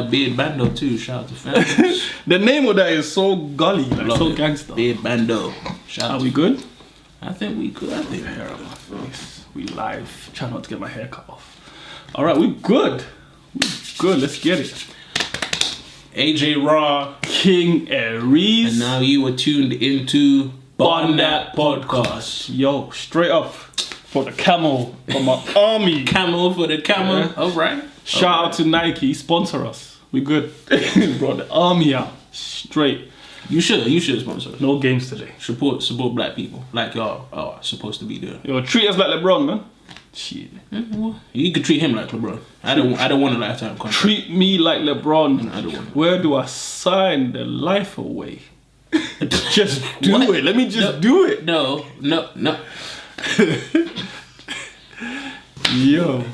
Beard Bando too. Shout out to fans. The name of that is so gully, like so gangster. Beard Bando. Shout out. Are we good? I think we could. I think Hair on my face. We live. Try not to get my hair cut off. All right, we good. We good. Let's get it. AJ Raw, King Aries, and now you are tuned into BunDat podcast. Yo, straight up for the camel, for my army. Camel for the camel. Yeah. All right. Shout out to Nike, sponsor us. We good. Brought the army out straight. You should sponsor us. No games today. Support black people like y'all are supposed to be doing. Yo, treat us like LeBron, man. Shit. You could treat him like LeBron. I don't want a lifetime contract. Treat me like LeBron. I don't want. Where do I sign the life away? Just do it. Let me just do it. No. Yo,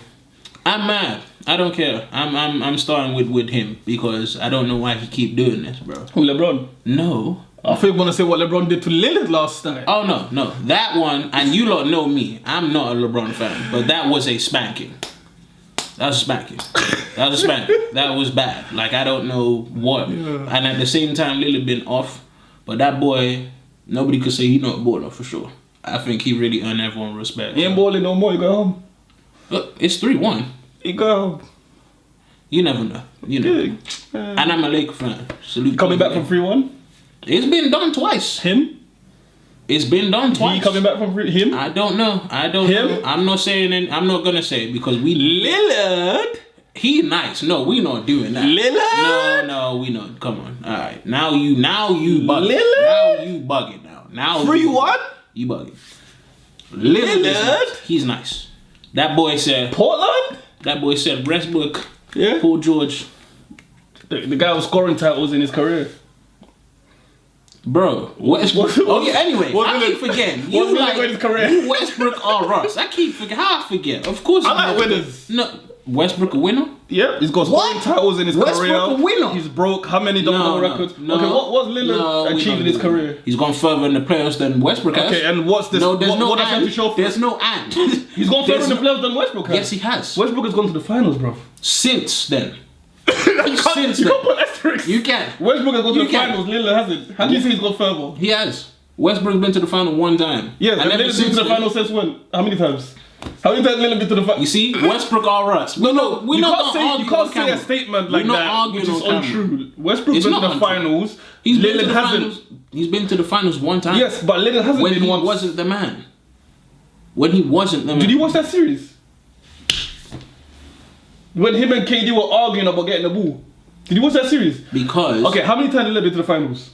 I'm mad. I don't care. I'm starting with him because I don't know why he keep doing this, bro. who, LeBron? No. I think you want to say what LeBron did to Lillard last night. Oh no. That one, and you lot know me. I'm not a LeBron fan, but that was a spanking. That was a spanking. That was bad. Like I don't know what. Yeah. And at the same time, Lillard been off, but that boy, nobody could say he not a baller for sure. I think he really earned everyone's respect. He ain't balling no more. You go home. Look, it's 3-1. You go home. You never know. You know. And I'm a Laker fan. Salute. Coming back from 3-1. It's been done twice. Him? It's been done twice. He coming back from him? I don't know. Him? I'm not saying it. I'm not gonna say it because we Lillard. He nice. No, we not doing that. Lillard? No, we not. Come on. All right. Now you bugging. Lillard? Now you bugging. Now 3-1? You bugging. Lillard? He's nice. That boy said. Portland? That boy said Westbrook. Yeah. Paul George. The guy was scoring titles in his career. Bro, Westbrook. Anyway, I keep forgetting. You like his career? You Westbrook or Russ? I keep forgetting. How I forget? Of course, I like winners. No, Westbrook a winner. Yeah, he's got scoring titles in his career. Westbrook a winner. He's broke. How many double records? Okay, what's Lillard achieved in his career? He's gone further in the playoffs than Westbrook has. Okay, and what's this? No, there's no what and. To show for? There's no and. He's gone further in the playoffs than Westbrook has. Yes, he has. Westbrook has gone to the finals, bro. Since then. You can't put asterisks. You can. Westbrook has gone to the finals. Lillard hasn't. How do you say he's gone further? He has. Westbrook's been to the final one time. Yeah, and Lillard's been to the finals since when? How many times? How many times Lillard been to the finals? You see, Westbrook or us. We're not you can't say a statement like that, which is untrue. Westbrook's been to the finals. Lillard hasn't. He's been to the finals one time. Yes, but Lillard hasn't been once. When he wasn't the man. When he wasn't the man. Did you watch that series? When him and KD were arguing about getting the ball. Did you watch that series? Because... Okay, how many times did Lillard been to the finals?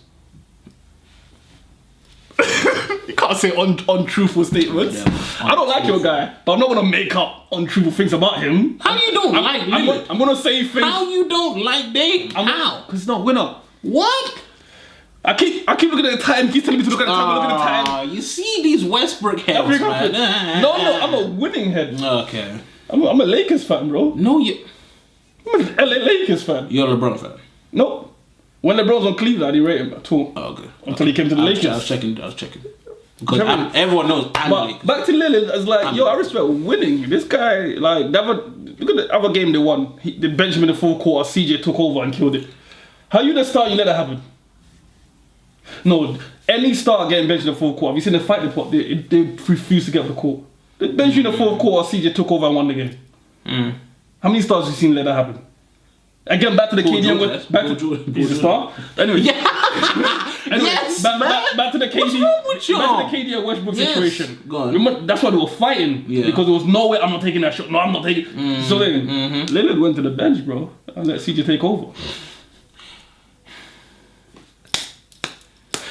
You can't say untruthful statements. Yeah, I don't like your guy, but I'm not gonna make up untruthful things about him. How you don't like Lillard? I'm gonna say things. How you don't like Dame? How? Because he's not a winner. What? I keep looking at the time. He's telling me to look at the time. Look at the time. You see these Westbrook heads, man. No, I'm a winning head. Okay. I'm a Lakers fan, bro. No, you. I'm an LA Lakers fan. You're a LeBron fan. No. When LeBron was on Cleveland, I didn't rate him at all. Oh, okay. Until he came to the Lakers. I was checking. Because everyone knows I'm but back to Lillard, it's like, I respect winning. This guy, like, look at the other game they won. They benched him in the full court, CJ took over and killed it. How you the start, you let that happen? No, any star getting benched in the full court, have you seen the fight report? They refuse to get off the court. They benched you in the fourth quarter, CJ took over and won the game. How many stars have you seen let that happen? Again, back to the KD. He's a star. Anyway, yes, back to the KD. Back to the KD and Westbrook situation. Go on. Remember, that's why they were fighting because there was no way I'm not taking that shot. No, I'm not taking. So then Lillard went to the bench, bro, and let CJ take over.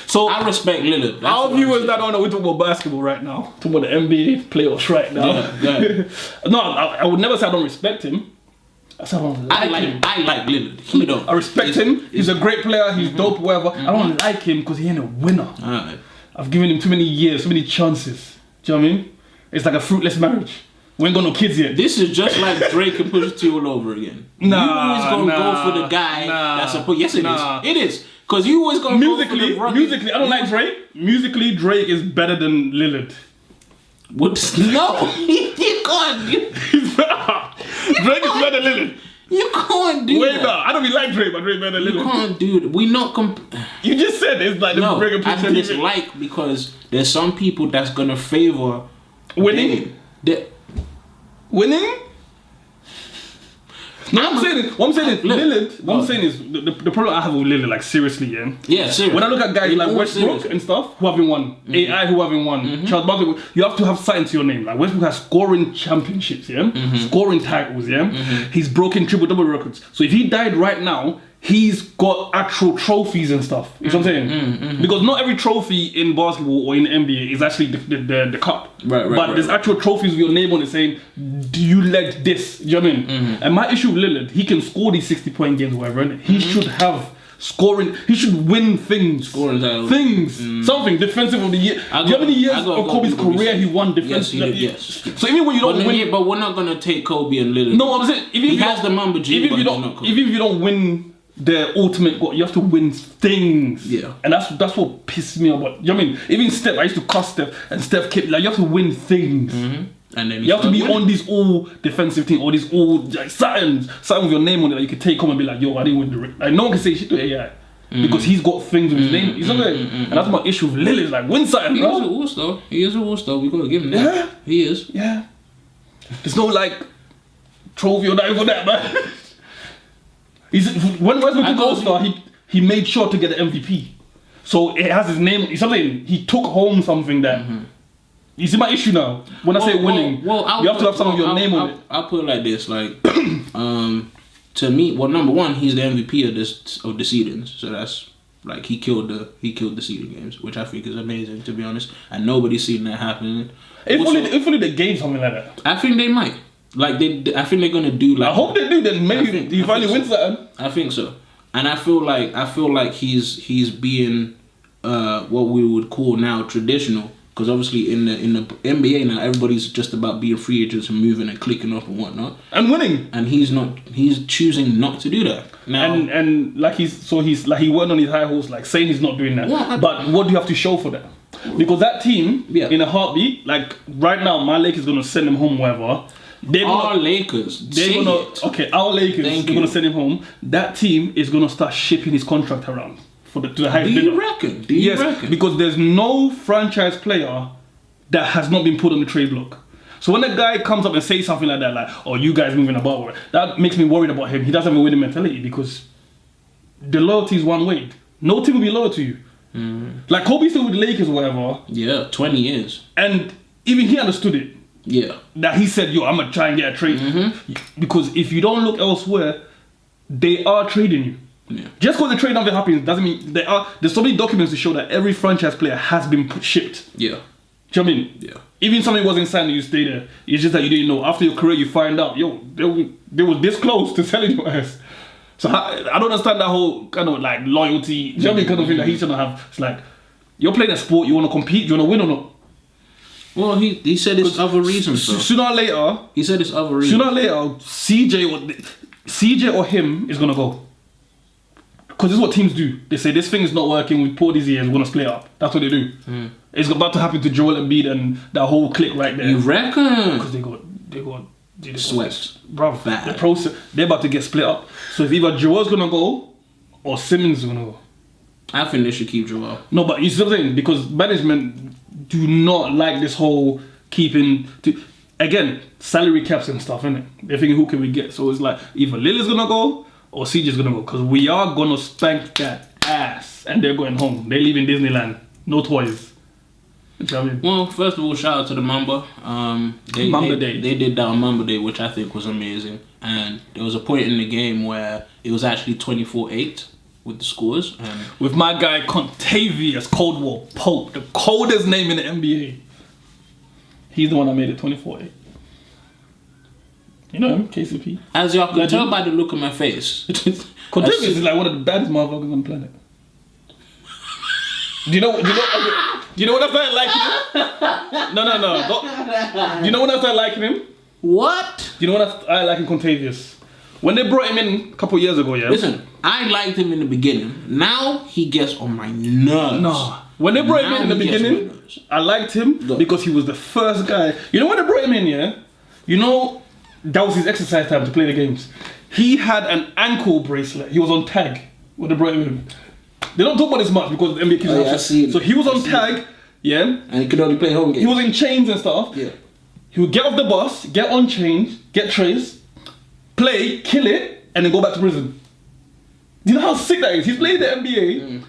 So I respect Lillard. Our viewers that don't know, we're talking about basketball right now. Talking about the NBA playoffs right now. Yeah. No, I would never say I don't respect him. I like him. I like Lillard. I respect him. He's a great player. He's dope, whatever. I don't like him because he ain't a winner. Alright. I've given him too many years, too many chances. Do you know what I mean? It's like a fruitless marriage. We ain't got no kids yet. This is just like Drake and Pusha T all over again. You always gonna go for the guy that's a... Yes, it is. It is. Because you always gonna go for the rugged... Musically, I don't like Drake. Musically, Drake is better than Lillard. What? No, you can't. Drake is better than Lillard. You can't do Wait, that. no, I don't be like Drake, but Drake better than You Lillard. can't do that. We not You just said it's like the No, bigger I think it's picture. like because there's some people that's gonna favor Winning? Winning? No, what I'm saying is look, Lillard. What I'm saying is the problem I have with Lillard, like seriously, yeah. Yeah, seriously. When I look at guys like all Westbrook serious. and stuff who haven't won, AI who haven't won, Charles Barkley, you have to have something to your name. Like Westbrook has scoring championships, yeah, scoring titles, yeah. He's broken triple-double records. So if he died right now, he's got actual trophies and stuff. You know what I'm saying? Because not every trophy in basketball or in the NBA is actually the cup. But there's actual trophies with your name on it saying, do you led this? Do you know what I mean? And my issue with Lillard, he can score these 60-point games or whatever, innit? He should have scoring, he should win things. Scoring titles. Things. Something. Defensive of the year. Do you know how many years of Kobe's career he won defensive? Yes. So even when you don't win... But we're not going to take Kobe and Lillard. No, I'm saying... He has the Mamba G, but he's not Kobe. Even if you don't win the ultimate goal, you have to win things. Yeah. And that's what pisses me off. But, you know what I mean? Even Steph, I used to cuss Steph, and Steph kept, like, you have to win things. And then you have to be on this all defensive team, or this all, like, something with your name on it that you can take home and be like, yo, I didn't win the ring. Like, no one can say shit to AI. Because he's got things with his name. He's not and that's my issue with Lillard. Like, win something, He bro. is a all-star. He is a all-star. We got to give him that. Yeah. He is. Yeah. There's no, like, trophy or nothing for that, man. When Westbrook took All-Star, he made sure to get the MVP. So it has his name. Something he took home something that. You see my issue now. When I say winning, you have to have some of your name on it. I'll put it like this: like, to me, well, number one, he's the MVP of the seedings. So that's like he killed the seeding games, which I think is amazing, to be honest. And nobody's seen that happen. If only they gave something like that. I think they might. Like I think they're gonna do like. I hope they do. Then maybe he finally wins that. I think so, and I feel like he's being what we would call now traditional, because obviously in the NBA now everybody's just about being free agents and moving and clicking up and whatnot and winning. And he's choosing not to do that now. And like he went on his high horse, like saying he's not doing that. Yeah, but what do you have to show for that? Because that team, in a heartbeat, like right now, my Lakers gonna send him home wherever. Our Lakers. They're our Lakers. They're gonna send him home. That team is gonna start shipping his contract around to the highest bidder. Do you reckon? Yes, because there's no franchise player that has not been put on the trade block. So when a guy comes up and says something like that, like, "Oh, you guys moving about," that makes me worried about him. He doesn't have a winning mentality because the loyalty is one way. No team will be loyal to you. Like Kobe's still with the Lakers or whatever. Yeah, 20 years. And even he understood it. Yeah. That he said, yo, I'm going to try and get a trade. Because if you don't look elsewhere, they are trading you. Yeah. Just because the trade never happens doesn't mean there's so many documents to show that every franchise player has been shipped. Yeah. Do you know what I mean? Yeah. Even something wasn't signed and you stay there. It's just that you didn't know. After your career, you find out, yo, they were this close to selling your ass. So I don't understand that whole kind of like loyalty, do you know what I mean, kind of thing that he's trying to have. It's like, you're playing a sport, you want to compete, you want to win or not? Well, he said it's other reasons, though. Sooner or later... He said it's other reasons. Sooner or later, CJ or him is going to go. Because this is what teams do. They say, this thing is not working, we pour these years, we're going to split up. That's what they do. It's about to happen to Joel Embiid and that whole clique right there. You reckon? Because they got swept. Bruv, the process, they're about to get split up. So it's either Joel's going to go or Simmons is going to go. I think they should keep Joel. No, but you see what I'm saying? Because management do not like this whole keeping... Again, salary caps and stuff, innit? They're thinking, who can we get? So it's like, either Lillard's going to go or CJ's going to go. Because we are going to spank that ass. And they're going home. They're leaving Disneyland. No toys. You know what I mean? Well, first of all, shout out to the Mamba. They did that on Mamba Day, which I think was amazing. And there was a point in the game where it was actually 24-8 with the scores. And with my guy Contavious Cold War Pope, the coldest name in the NBA. He's the one that made it 24-8. You know him, KCP. As y'all can tell by the look on my face. Contavious is like one of the baddest motherfuckers on the planet. Do you know when I started liking him? No. Do you know when I started liking him? What? Do you know when I started liking Contavious? When they brought him in a couple years ago, yeah? Listen, I liked him in the beginning. Now he gets on my nerves. No. When they brought him in the beginning, I liked him because he was the first guy. You know when they brought him in, yeah? You know, that was his exercise time to play the games. He had an ankle bracelet. He was on tag with the Brighton. They don't talk about this much because the NBA kids. I see it. So he was on tag, yeah. And he could only play home games. He was in chains and stuff. Yeah. He would get off the bus, get on chains, get trays, play, kill it, and then go back to prison. Do you know how sick that is? He's played the NBA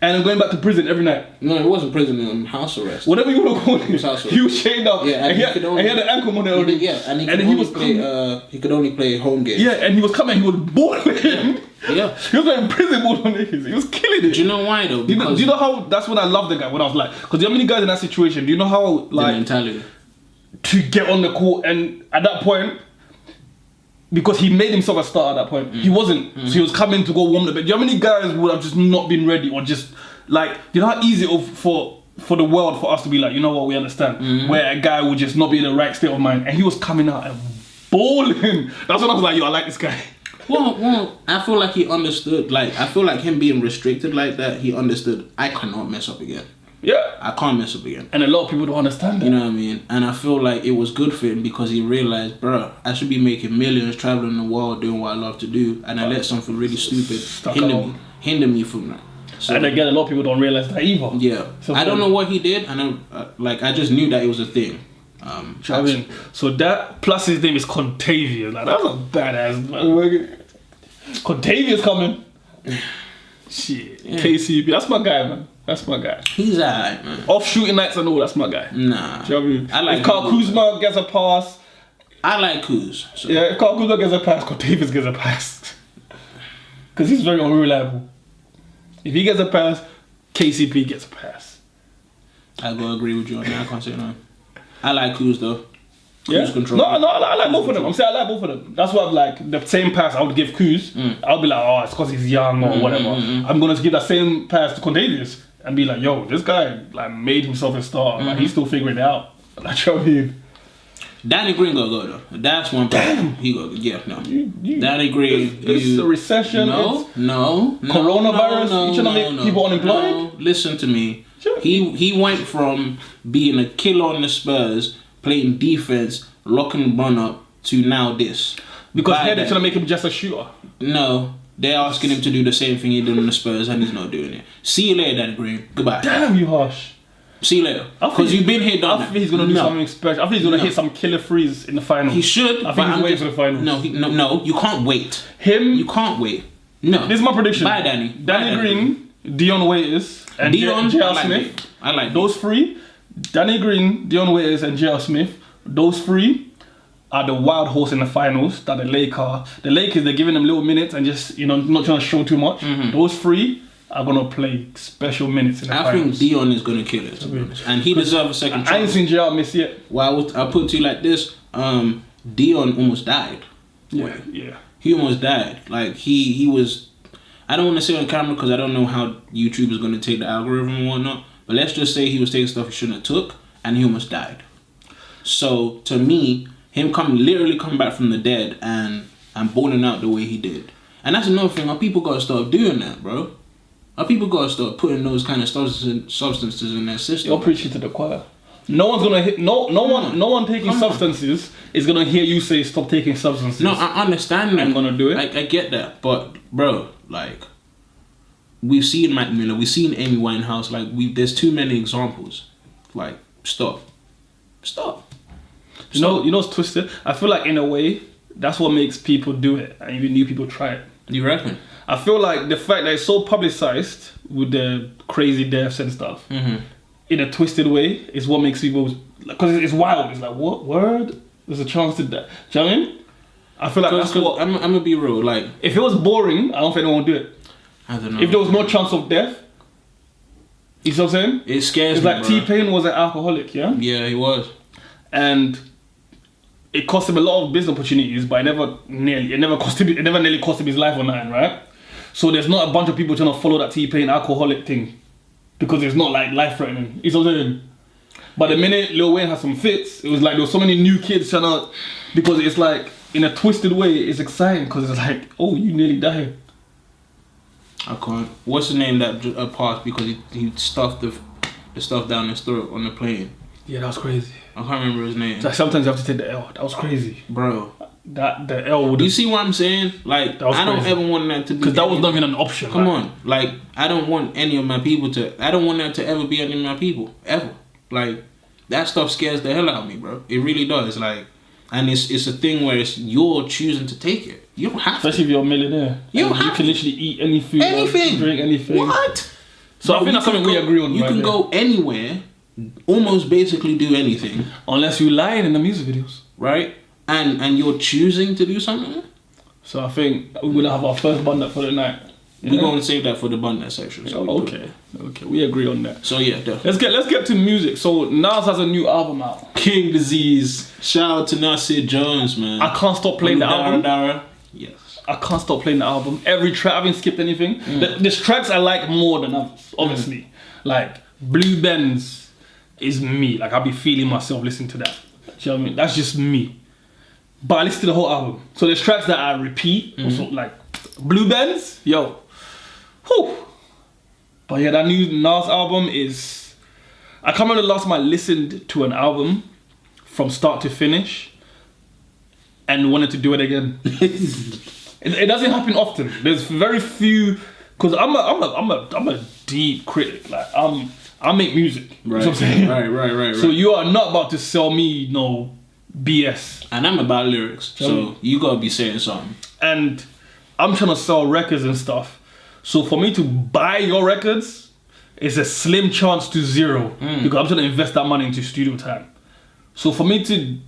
and then going back to prison every night. No, it wasn't prison, house arrest. Whatever you want to call it. He He was chained up. Yeah, and he had an ankle monitor. And he could only play home games. Yeah, and he was coming, he was balling. Yeah. He was playing prison ball on niggas. He was killing it. Do you know why though? Do you know how, that's when I love the guy, when I was like, because there are many guys in that situation, do you know how, the like, mentality. to get on the court, and at that point, because he made himself a star at that point, he wasn't. So he was coming to go warm the bed. Do you know how many guys would have just not been ready, or just, like, you know how easy for the world for us to be like, you know what, we understand, where a guy would just not be in the right state of mind, and he was coming out and balling. That's when I was like, yo, I like this guy. Well, I feel like he understood. Like, I feel like him being restricted like that, he understood. I cannot mess up again. Yeah. I can't mess up again. And a lot of people don't understand that. You know what I mean? And I feel like it was good for him because he realized, bro, I should be making millions traveling the world doing what I love to do, and I let something really stupid hinder me from that. So, and again, a lot of people don't realize that either. Yeah. So I don't know what he did, and I just knew that it was a thing. So that plus his name is Contavious. Like, that's a badass. Contavious coming. Shit. Yeah. KCP. That's my guy, man. That's my guy. He's alright, man. Off shooting nights and all, that's my guy. Nah. Do you know what I mean? I like if Carl Kuzma gets a pass. I like Kuz. So. Yeah, if Carl Kuzma gets a pass, Contavious gets a pass. Because he's very unreliable. If he gets a pass, KCP gets a pass. I go agree with you on that. I can't say no. I like Kuz though. Yeah. Kuz control. No, I like both of them. I'm saying I like both of them. That's why I'm like, the same pass I would give Kuz, I'll be like, oh, it's because he's young or whatever. I'm going to give that same pass to Contavious and be like, yo, this guy like made himself a star. Like, he's still figuring it out. Like, you know what I mean? Danny Green go though. That's one person. He go. Yeah, no. Danny Green. It's a recession. No. Coronavirus. You trying to make people unemployed? No. Listen to me. Sure. He went from being a killer on the Spurs, playing defense, locking the run up, to now this. Because here they're trying to make him just a shooter. No. They're asking him to do the same thing he did on the Spurs, and he's not doing it. See you later, Danny Green. Goodbye. Damn, you harsh. See you later. Because you've been here, done I think he's going to do something special. I think he's going to hit some killer threes in the final. He should. I think he's waiting for the final. No, you can't wait. You can't wait. No. This is my prediction. Bye, Danny. Danny Green, Dion Waiters, and J.R. Smith. I like those three. Danny Green, Dion Waiters, and J.R. Smith. Those three are the wild horse in the finals that the Lakers, they're giving them little minutes and just, not trying to show too much. Those three are going to play special minutes in the finals. I think Dion is going to kill it, to be honest. And he deserves a second chance. I ain't seen J.R. miss yet. Well, I'll put it to you like this. Dion almost died. Yeah. He almost died. Like, he was... I don't want to say on camera because I don't know how YouTube is going to take the algorithm and whatnot. But let's just say he was taking stuff he shouldn't have took, and he almost died. So, to me, him literally coming back from the dead and balling out the way he did. And that's another thing. Our people got to start doing that, bro. Our people got to start putting those kind of substances in their system. You're preaching to the choir. No one's gonna hit. No one taking substances is gonna hear you say stop taking substances. No, I understand that. I'm gonna do it. I get that, but bro, like, we've seen Mac Miller, we've seen Amy Winehouse. Like, there's too many examples. Like, stop. You know what's twisted? I feel like in a way that's what makes people do it, and even new people try it. You reckon? I feel like the fact that it's so publicized with the crazy deaths and stuff, in a twisted way, is what makes people, because it's wild. It's like, what word? There's a chance to die. Do you know what I mean? I feel like that's what. I'm gonna be real. Like, if it was boring, I don't think anyone would do it. I don't know. If there was no chance of death, you see what I'm saying? It scares me. It's like T-Pain was an alcoholic, yeah? Yeah, he was. And it cost him a lot of business opportunities, but it never nearly cost him his life or nothing, right? So there's not a bunch of people trying to follow that T-Pain alcoholic thing because it's not like life threatening. You know what I'm saying? But the minute Lil Wayne had some fits, it was like there were so many new kids trying to, because it's like in a twisted way, it's exciting because it's like, oh, you nearly died. I can't. What's the name that passed because he stuffed the stuff down his throat on the plane? Yeah, that was crazy. I can't remember his name. Like sometimes you have to take the L. That was crazy, bro. the L would. You see what I'm saying? Like, I don't ever want that to be. Because that was not even an option. Come on. Like, I don't want any of my people to. I don't want that to ever be any of my people. Ever. Like, that stuff scares the hell out of me, bro. It really does. Like, and it's a thing where you're choosing to take it. You don't have Especially if you're a millionaire. You can literally eat any food. Anything. Drink anything. What? So I think that's something we agree on. You can go anywhere, almost basically do anything. Unless you're lying in the music videos. Right? And you're choosing to do something? So I think we're going to have our first BunDat for the night. We're going to save that for the BunDat section. So okay, we agree on that. So yeah, let's get to music. So Nas has a new album out. King Disease. Shout out to Nasir Jones, man. I can't stop playing the album. Dara. Yes. I can't stop playing the album. Every track, I haven't skipped anything. There's tracks I like more than others, obviously. Like Blue Benz is me. Like I'll be feeling myself listening to that. Do you know what I mean? That's just me. But I listen to the whole album. So there's tracks that I repeat. Also, like Blue Benz, yo. Whew. But yeah, that new Nas album is... I can't remember the last time I listened to an album from start to finish and wanted to do it again. It doesn't happen often. There's very few... Because I'm a deep critic. Like, I make music. Right. You know what I'm saying? Right. So you are not about to sell me no BS. And I'm about lyrics. So you gotta be saying something. And I'm trying to sell records and stuff. So for me to buy your records is a slim chance to zero because I'm trying to invest that money into studio time. So for me to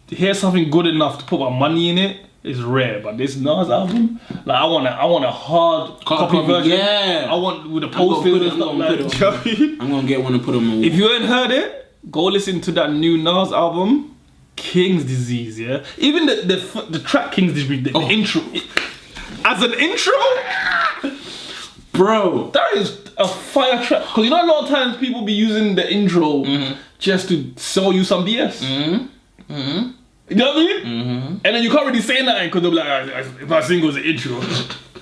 hear something good enough to put my money in it is rare. But this Nas album, like I want a hard copy version. Yeah, I want with the posters and stuff like that. I'm gonna get one and put them on. If you ain't heard it, go listen to that new Nas album, King's Disease. Yeah, even the track King's Disease, the intro. As an intro, bro, that is a fire track. Because you know a lot of times people be using the intro just to sell you some BS. You know what I mean? And then you can't really say nothing because they'll be like, if my single is an intro.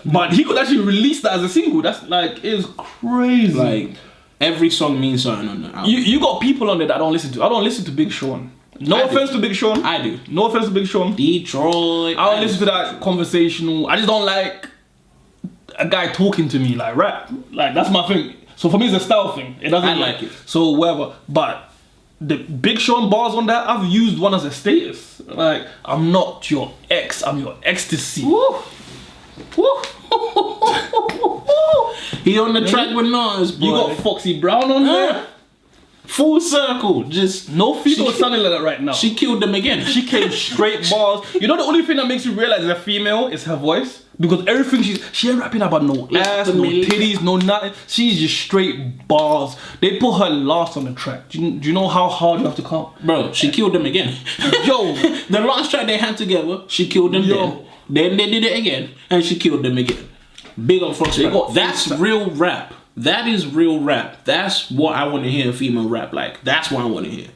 But he could actually release that as a single. That's like, it's crazy. Like, every song means something on the album. You got people on there that I don't listen to. I don't listen to Big Sean. No offense to Big Sean. I do. No offense to Big Sean. Detroit. I don't listen to that conversational. I just don't like a guy talking to me like rap. Like that's my thing. So for me, it's a style thing. It doesn't. I like it. So whatever. But the Big Sean bars on that, I've used one as a status. Like I'm not your ex. I'm your ecstasy. Woo. Woo. He on the track with Nas, boy. You got Foxy Brown on there. Full circle, just no female sounding like that right now. She killed them again. She came straight bars. You know the only thing that makes you realize is a female is her voice because everything she ain't rapping about no ass, no titties, no nothing. She's just straight bars. They put her last on the track. Do you know how hard you have to come? Bro, she killed them again. Yo, the last track they had together, she killed them. Then they did it again, and she killed them again. Big up Fox. That's real rap. That is real rap. That's what I want to hear female rap like. That's what I want to hear.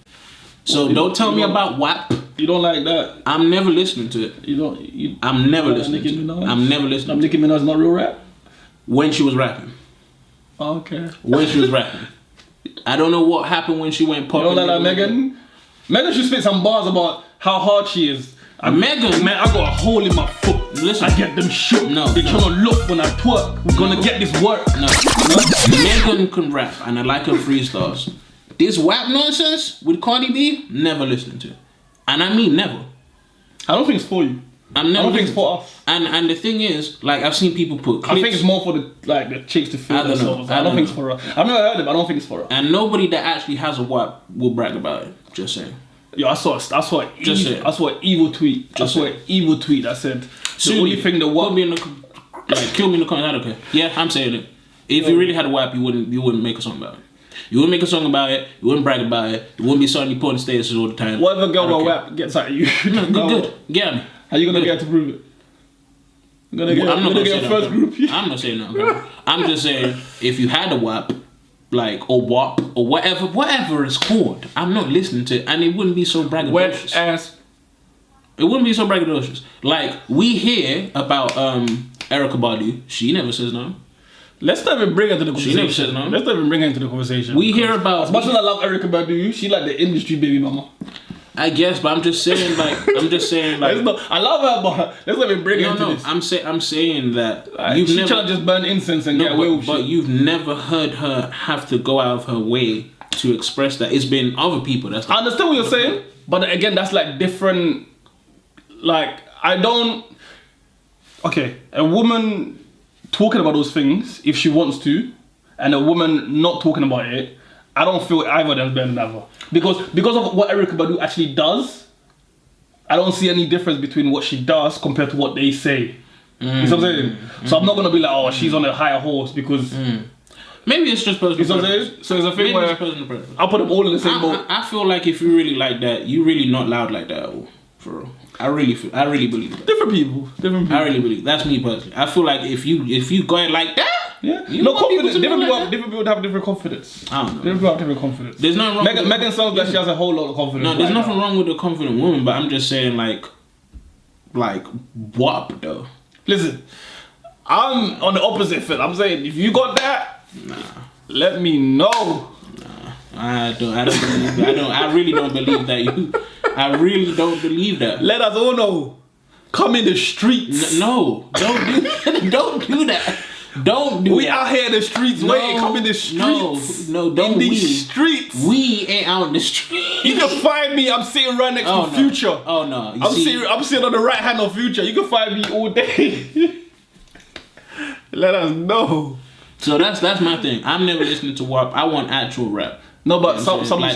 So don't tell me about WAP. You don't like that? I'm never listening to it. I'm never listening to it. I'm never listening. Nicki Minaj is not real rap? When she was rapping. Okay. When she was rapping. I don't know what happened when she went popping. You don't like that Megan? Megan should spit some bars about how hard she is. Megan, man, I got a hole in my foot. Listen, I get them shook. They tryna look when I twerk. We're gonna get this work. No. Megan can rap, and I like her freestyles. This WAP nonsense with Cardi B, never listening to it. And I mean never. I don't think it's for you. I don't think it's for us. And the thing is, like I've seen people put clips. I think it's more for the chicks to feel themselves. I don't think it's for us. I've never heard it, but I don't think it's for us. And nobody that actually has a WAP will brag about it. Just saying. Yo, I saw an evil tweet. That said the only thing the WAP kill me in the comments. I don't care. Yeah, I'm saying it. If you really had a WAP, you wouldn't make a song about it. You wouldn't make a song about it. You wouldn't brag about it. You wouldn't be starting you putting statuses all the time. Whatever girl with WAP gets at you, good. Get me. How you gonna get to prove it? I'm not gonna get first group. I'm not saying no. I'm just saying if you had a WAP. Like or WAP or whatever it's called. I'm not listening to it, and it wouldn't be so braggadocious. It wouldn't be so braggadocious. Like we hear about Erykah Badu. She never says no. Let's not even bring her into the conversation. She never says no. Let's not even bring her into the conversation. We hear about as much as I love Erykah Badu, she like the industry baby mama. I guess, but I'm just saying like I love her, but let's not even bring it into this. I'm saying that She trying to just burn incense and get away with but shit. you've never heard her have to go out of her way to express that. It's been other people that's I understand what you're saying, but again, that's like different. Like I don't. Okay, a woman talking about those things if she wants to, and a woman not talking about it, I don't feel either of them is better than the other. Because of what Erykah Badu actually does, I don't see any difference between what she does compared to what they say. You know what I'm saying? So I'm not gonna be like, oh, she's on a higher horse because maybe it's just personal. You know what I'm saying? So it's a thing where I'll put them all in the same boat. I feel like if you really like that, you really not loud like that. For real. I really believe that. Different people. I really believe that's me personally. I feel like if you go like that, confidence. Different people have different confidence. I don't know. Different people have different confidence. There's nothing wrong. Megan sounds like she has a whole lot of confidence. No, there's nothing wrong with a confident woman, but I'm just saying like what though? Listen, I'm on the opposite foot. I'm saying if you got that, let me know. I really don't believe that you. I really don't believe that. Let us all know. Come in the streets. No, don't do that. Don't do that. Don't do we that. out here in the streets. Wait, come in the streets. No, don't. In these streets. We ain't out in the streets. You can find me. I'm sitting right next to Future. Oh no. I'm sitting on the right hand of Future. You can find me all day. Let us know. So that's my thing. I'm never listening to WAP. I want actual rap. No, but some guy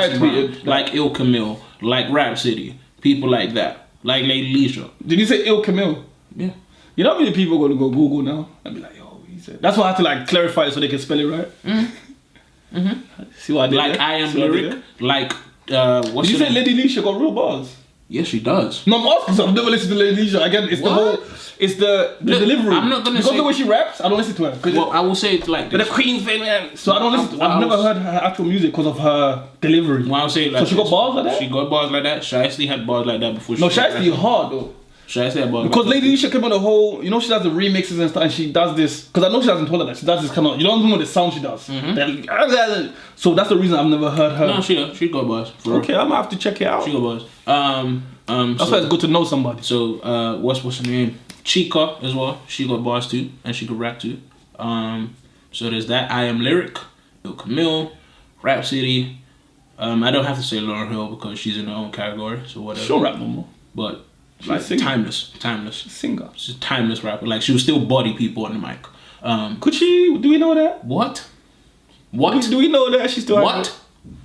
tweeted like Il Camille, like Rap City, people like that, like Lady Leisha. Did you say Il Camille? Yeah. You know how many people are gonna go Google now and be like, yo, he said. That's why I have to like clarify it so they can spell it right. See what I did? Like there? I Am Lyric, like what's Did you say Lady Leisha got real bars? Yes, she does. No, I'm asking. So I've never listened to Lady Leisha. Again, it's the whole. It's the delivery. I'm not gonna because the way she raps, I don't listen to her. Well, I will say it like this. The Queen's thing, man. So I don't listen. I've never heard her actual music because of her delivery. Well, I'll say it like so she got bars like that. She got bars like that. Shiesty had bars like that before. No, Shiesty hard though. Shiesty had bars. Because Lady Leisha came on the whole. You know, she does the remixes and stuff, and she does this. Because I know she doesn't told her that she does this kind of. You don't know the sound she does. So that's the reason I've never heard her. No, she does. She got bars. Okay, I'm gonna have to check it out. She got bars. That's why it's good to know somebody. So what's her name? Chica as well. She got bars too, and she could rap too. So there's that. I Am Lyric, Il Camille, Rap City. I don't have to say Lauryn Hill because she's in her own category. So whatever. She'll rap no more. But like timeless. Singer. She's a timeless rapper. Like she would still body people on the mic. Could she? Do we know that? What? Do we know that she's still? What?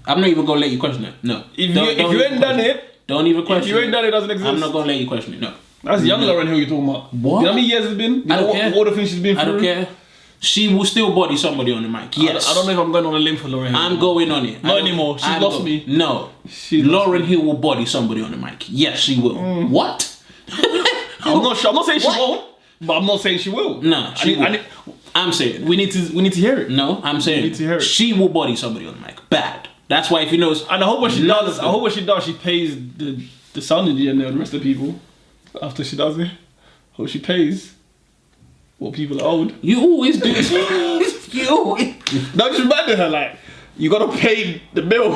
I'm not even gonna let you question it. No. If you ain't done it. Don't even question it. If you ain't done it, doesn't exist. I'm not gonna let you question it. No. That's young Lauryn Hill you're talking about. What? You know how many years it's been? I don't care. All the things she's been through? I don't care. She will still body somebody on the mic. Yes. I don't know if I'm going on a limb for Lauryn Hill. I'm going on it. Not anymore. She's lost me. No. Lauryn Hill will body somebody on the mic. Yes, she will. What? I'm not sure. I'm not saying she won't, but I'm not saying she will. No, I'm saying we need to hear it. No, I'm saying we need to hear it. She will body somebody on the mic. Bad. That's why if you know. And I hope what she does, she pays the sound engineer and the rest of the people after she does it. Hope she pays what people are owed. You always do. You always. Don't just reminding her like you gotta pay the bill.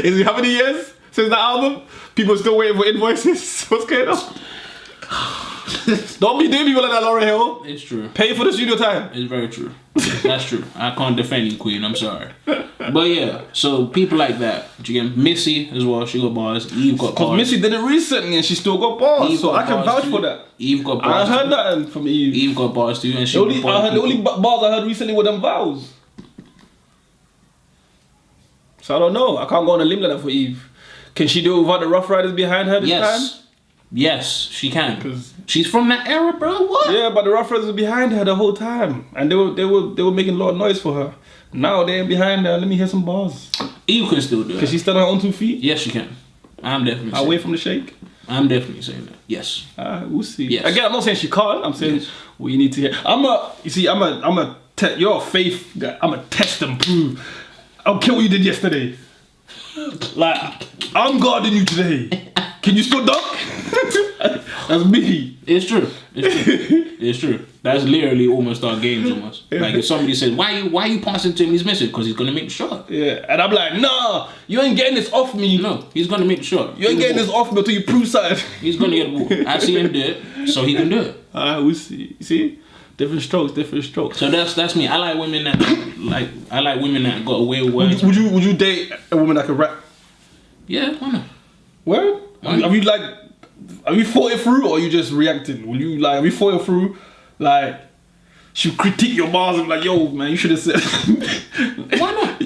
Is it how many years since that album? People still waiting for invoices. What's going on? Don't be doing people like that, Lauryn Hill. It's true. Pay for the studio time. It's very true. That's true. I can't defend you, Queen. I'm sorry. But yeah, so people like that. Missy as well. She got bars. Eve got bars. Because Missy did it recently and she still got bars. Eve so I can vouch too. for that. Eve got bars. I heard that from Eve. Eve got bars too, and she. The only bars I heard recently were them vows. So I don't know. I can't go on a limb like that for Eve. Can she do it without the Rough Riders behind her this time? Yes, she can. She's from that era, bro. What? Yeah, but the Rough Riders were behind her the whole time, and they were making a lot of noise for her. Now they ain't behind her. Let me hear some bars. Eve can still do it. Can she stand on her own 2 feet? Yes, she can. I'm definitely saying away from the shake. I'm definitely saying that. Yes. We'll see. Yes. Again, I'm not saying she can't. I'm saying we need to hear. You're a faith guy. I'm a test and prove. I don't care what you did yesterday. Like I'm guarding you today. Can you still dunk? That's me. It's true. It's true. That's literally almost our games almost. Like if somebody says, why you passing to him? He's missing because he's gonna make the shot. Yeah, and I'm like, nah, you ain't getting this off me. No, he's gonna make the shot. You ain't getting this off me until you prove something. He's gonna get the ball. I see him do it, so he can do it. We'll see. See, different strokes. So that's me. I like women that got away with words. Would you date a woman that can rap? Yeah, why not? Well, have you thought it through, or are you just reacting? Have you thought it through? Like, she critique your bars and like, yo, man, you should have said. Why not?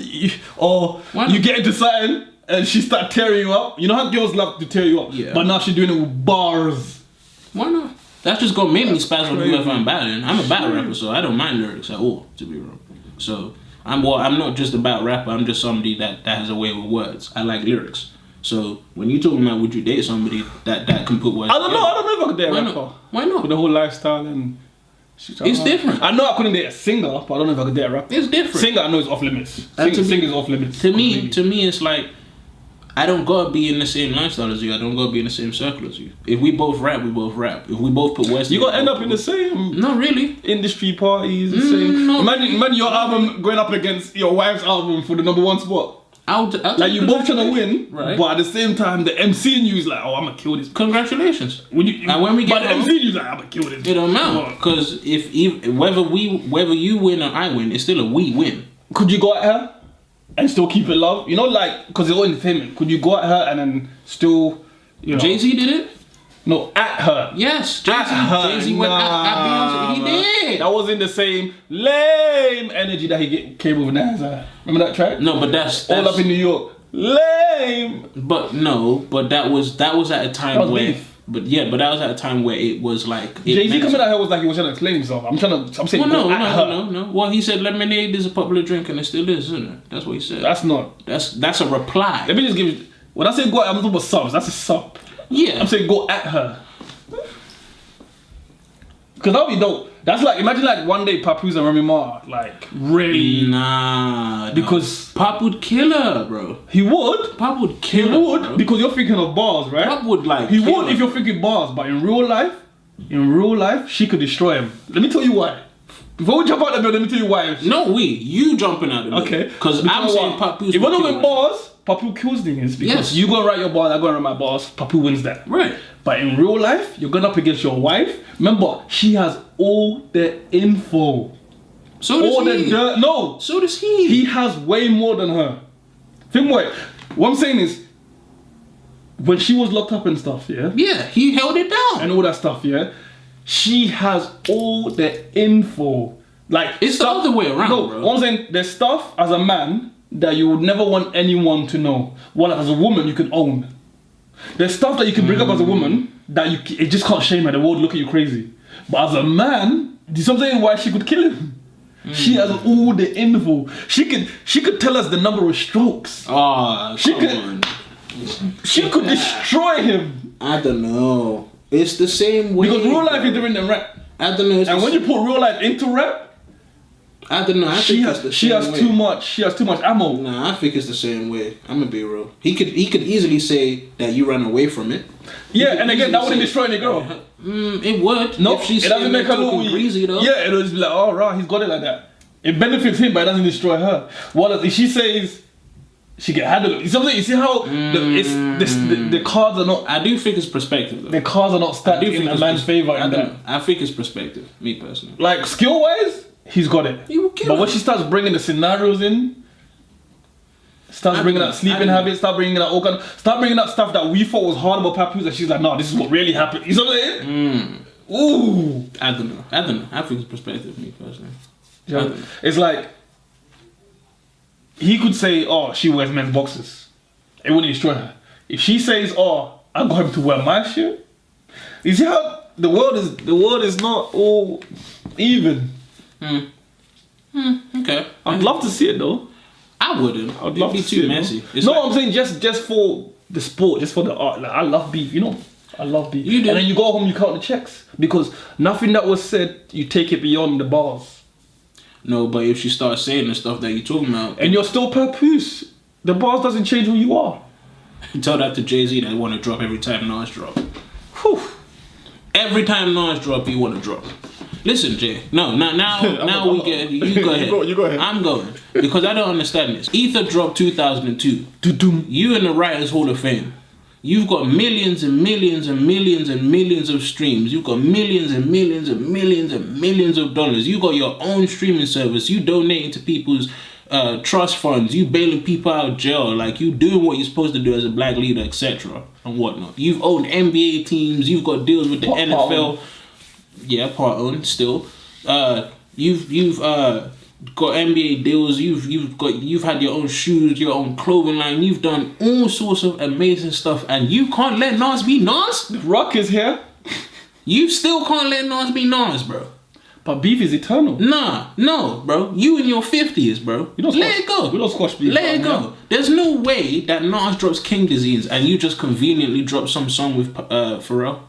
Why not? You get into something and she start tearing you up. You know how girls love to tear you up, but now she's doing it with bars. Why not? That's just gonna make me spaz on whoever I'm battling. I'm a battle rapper, so I don't mind lyrics at all, to be real. So I'm not just a battle rapper. I'm just somebody that has a way with words. I like lyrics. So when you talking about would you date somebody that can put words? I don't know if I could date a rapper. Why not? With the whole lifestyle and. It's different. I know I couldn't date a singer, but I don't know if I could date a rapper. It's different. Singer, I know is off limits. Singer is off limits. To me, it's like I don't gotta be in the same lifestyle as you. I don't gotta be in the same circle as you. If we both rap, we both rap. If we both put words, you gotta end up in the same. Not really. Industry parties, the same. Imagine your album going up against your wife's album for the #1 spot. I'll like you both trying to win, right? But at the same time, the MC in you is like, oh, I'm gonna kill this. Congratulations. And when we get the MC in you is like, I'm gonna kill this. It don't matter because if whether you win or I win, it's still a we win. Could you go at her and still keep it love? You know, like because it's all entertainment. Could you go at her and then still, you know? Jay-Z did it. No, at her. Yes, Jay-Z went at Beyonce. He did. That wasn't the same lame energy that he came with Nas. Remember that track? No, but that's all up in New York. Lame. But that was at a time where. Beef. But that was at a time where it was like Jay-Z coming out here was like he was trying to explain himself. I'm saying no. Well, he said lemonade is a popular drink and it still is, isn't it? That's what he said. That's not. That's a reply. Let me just give you. When I say go, I'm talking about subs. That's a sub. Yeah. I'm saying go at her. Because that'll be dope. That's like, imagine like one day Papoose and Remy Ma, like, really. Nah. Because Pop would kill her, bro. He would. Pop would kill her. He would, bro. Because you're thinking of bars, right? Pop would like. He would if you're thinking bars, but in real life, she could destroy him. Let me tell you why. Before we jump out the building, let me tell you why. No, you jumping out the building. Okay. Because I'm saying Papoose. If I don't win bars, Papu kills niggas because you gonna write your bars, I gonna write my bars. Papu wins that. Right. But in real life, you're going up against your wife. Remember, she has all the info. So does he. No. So does he. He has way more than her. Think what I'm saying is, when she was locked up and stuff, yeah, he held it down and all that stuff, she has all the info. Like it's the other way around. No, bro. What I'm saying, there's stuff as a man that you would never want anyone to know. Well, as a woman, you can own. There's stuff that you can bring up as a woman that it just can't shame her. The world look at you crazy. But as a man, there's something why she could kill him. She has all the info. She could tell us the number of strokes. She could destroy him. I don't know. It's the same way. Because real life is different than rap. I don't know. And when you put real life into rap, I don't know. She has too much ammo. Nah, I think it's the same way. I'm gonna be real. He could easily say that you ran away from it. Yeah, and again, that wouldn't destroy any girl. It would. No, it doesn't make her look greasy though. Yeah, it would just be like, oh right, he's got it like that. It benefits him, but it doesn't destroy her. Well, if she says she can handle it, something. You see how the cards are not. I do think it's perspective though. The cards are not stacked in a man's favor. I think it's perspective. Me personally. Like skill wise. He's got it. But when she starts bringing the scenarios in, starts bringing out sleeping habits, start bringing out stuff that we thought was hard about Papoose, and she's like, no, this is what really happened. You know what I'm saying? Ooh. I don't know. I think it's perspective, me personally. Yeah. It's like, he could say, oh, she wears men's boxes. It wouldn't destroy her. If she says, oh, I'm going to wear my shit. You see how the world is not all even. Okay. I'd love to see it though. I wouldn't. I'd love to see too messy. I'm saying just for the sport, just for the art. Like I love beef, you know. I love beef. You do. And then you go home, you count the checks because nothing that was said, you take it beyond the bars. No, but if she starts saying the stuff that you're talking about, and you're still Papoose, the bars doesn't change who you are. Tell that to Jay-Z that want to drop every time Nas drop. Whew. Every time Nas drop, you want to drop. Listen, Jay. No, now we get. You go ahead. You go ahead. I'm going because I don't understand this. Ether dropped 2002. You in the Writers Hall of Fame. You've got millions and millions and millions and millions of streams. You've got millions and millions and millions and millions of dollars. You got your own streaming service. You donating to people's trust funds. You bailing people out of jail. Like, you doing what you're supposed to do as a black leader, etc. and whatnot. You've owned NBA teams. You've got deals with the NFL. Yeah, part owned still. You've got NBA deals. You've had your own shoes, your own clothing line. You've done all sorts of amazing stuff, and you can't let Nas be Nas. Rock is here. You still can't let Nas be Nas, bro. But beef is eternal. No, bro. You in your 50s, bro. Let it go. We don't squash beef. Let it go. There's no way that Nas drops King Disease and you just conveniently drop some song with Pharrell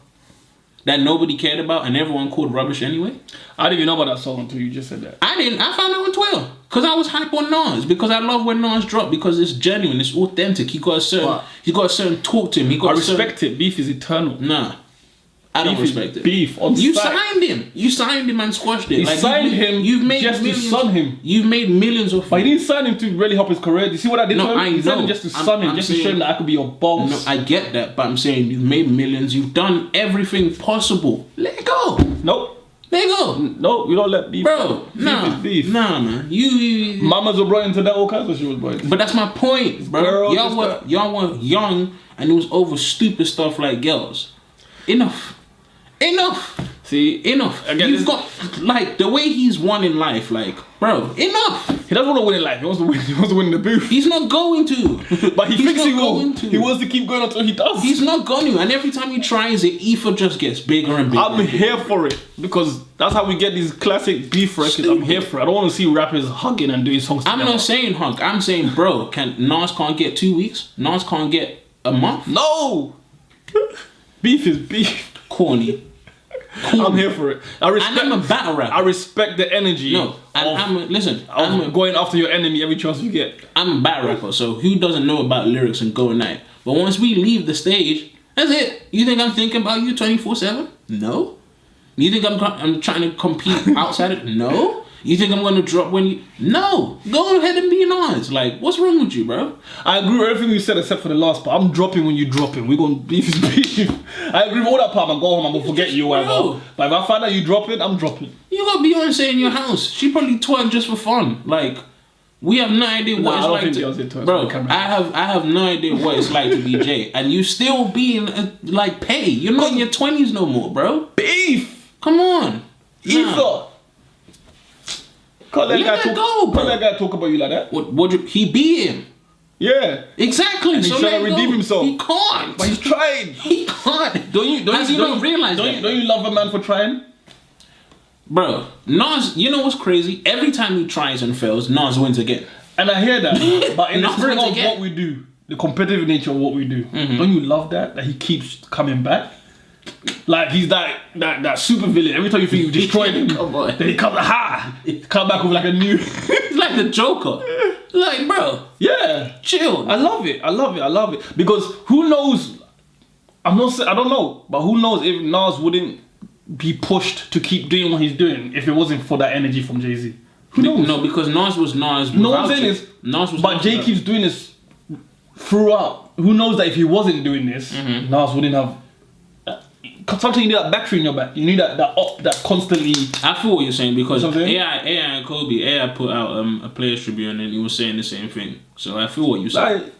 that nobody cared about and everyone called rubbish anyway. I didn't even know about that song until you just said that. I didn't. I found out on Twitter because I was hype on Nas because I love when Nas drop because it's genuine, it's authentic. He got a certain talk to him. I respect it. Beef is eternal. Nah. I don't respect it. Beef on you site. You signed him and squashed it. You signed him. You've made just millions, to sun him. You've made millions of. But he didn't sign him to really help his career. Do you see what I did? No, to him? I He know. signed him just to sun him, just to show him that I could be your boss. No, I get that, but I'm saying you've made millions. You've done everything possible. Let it go. Nope. Let it go. No, we don't let beef. Bro, beef is beef. Nah, man. You. Mamas were brought into that all kinds of shit was brought into. But that's my point, bro. Y'all were young and it was over stupid stuff like girls. Enough. See, enough. Again, you've got like the way he's won in life, like, bro, enough. He doesn't want to win in life. He wants to win in the booth. He's not going to. But he thinks he will. He wants to keep going until he does. He's not going to. And every time he tries it, Ether just gets bigger and bigger. I'm here for it because that's how we get these classic beef records. Stupid. I'm here for it. I don't want to see rappers hugging and doing songs together. I'm not saying hug. I'm saying, bro, Nas can't get 2 weeks. Nas can't get a month. No. Beef is beef. Corny. I'm here for it. And I'm a battle rapper. I respect the energy. No, and I'm going after your enemy every chance you get. I'm a battle rapper, so who doesn't know about lyrics and going night? But once we leave the stage, that's it. You think I'm thinking about you 24/7? No. You think I'm trying to compete outside it? No. You think I'm gonna drop when you? No. Go ahead and be Nas. Like, what's wrong with you, bro? I agree with everything you said except for the last part. I'm dropping when you dropping. We're gonna beef is beef. I agree with all that part. I'm gonna go home. I'm gonna forget you, whatever. But if I find out you drop it, I'm dropping. You got Beyonce in your house. She probably twerk just for fun. Like, we have no idea what it's like to. Bro, I have no idea what it's like to be Jay, and you still being like pay. You're not in your 20s no more, bro. Beef. Come on. Ether. Can't let that go, bro. Can't let that guy talk about you like that. He beat him. Yeah. Exactly. And he's trying to redeem himself. He can't. But he's trying. He can't. Don't you realize that? Don't you love a man for trying? Bro, Nas, you know what's crazy? Every time he tries and fails, Nas wins again. And I hear that. But in the spirit of what we do, the competitive nature of what we do, don't you love that he keeps coming back? Like he's that super villain. Every time you think you've destroyed him, then he comes come back with like a new. He's like the Joker. Like, bro, yeah, chill. I love it because who knows? I don't know, but who knows if Nas wouldn't be pushed to keep doing what he's doing if it wasn't for that energy from Jay-Z. Who knows? No, because Nas was Nas. No one's saying this. Nas was. But Jay keeps doing this throughout. Who knows that if he wasn't doing this, Nas wouldn't have. Sometimes you need that battery in your back. You need that constantly. I feel what you're saying because AI and Kobe, AI put out a Players Tribune and he was saying the same thing. So I feel what you said.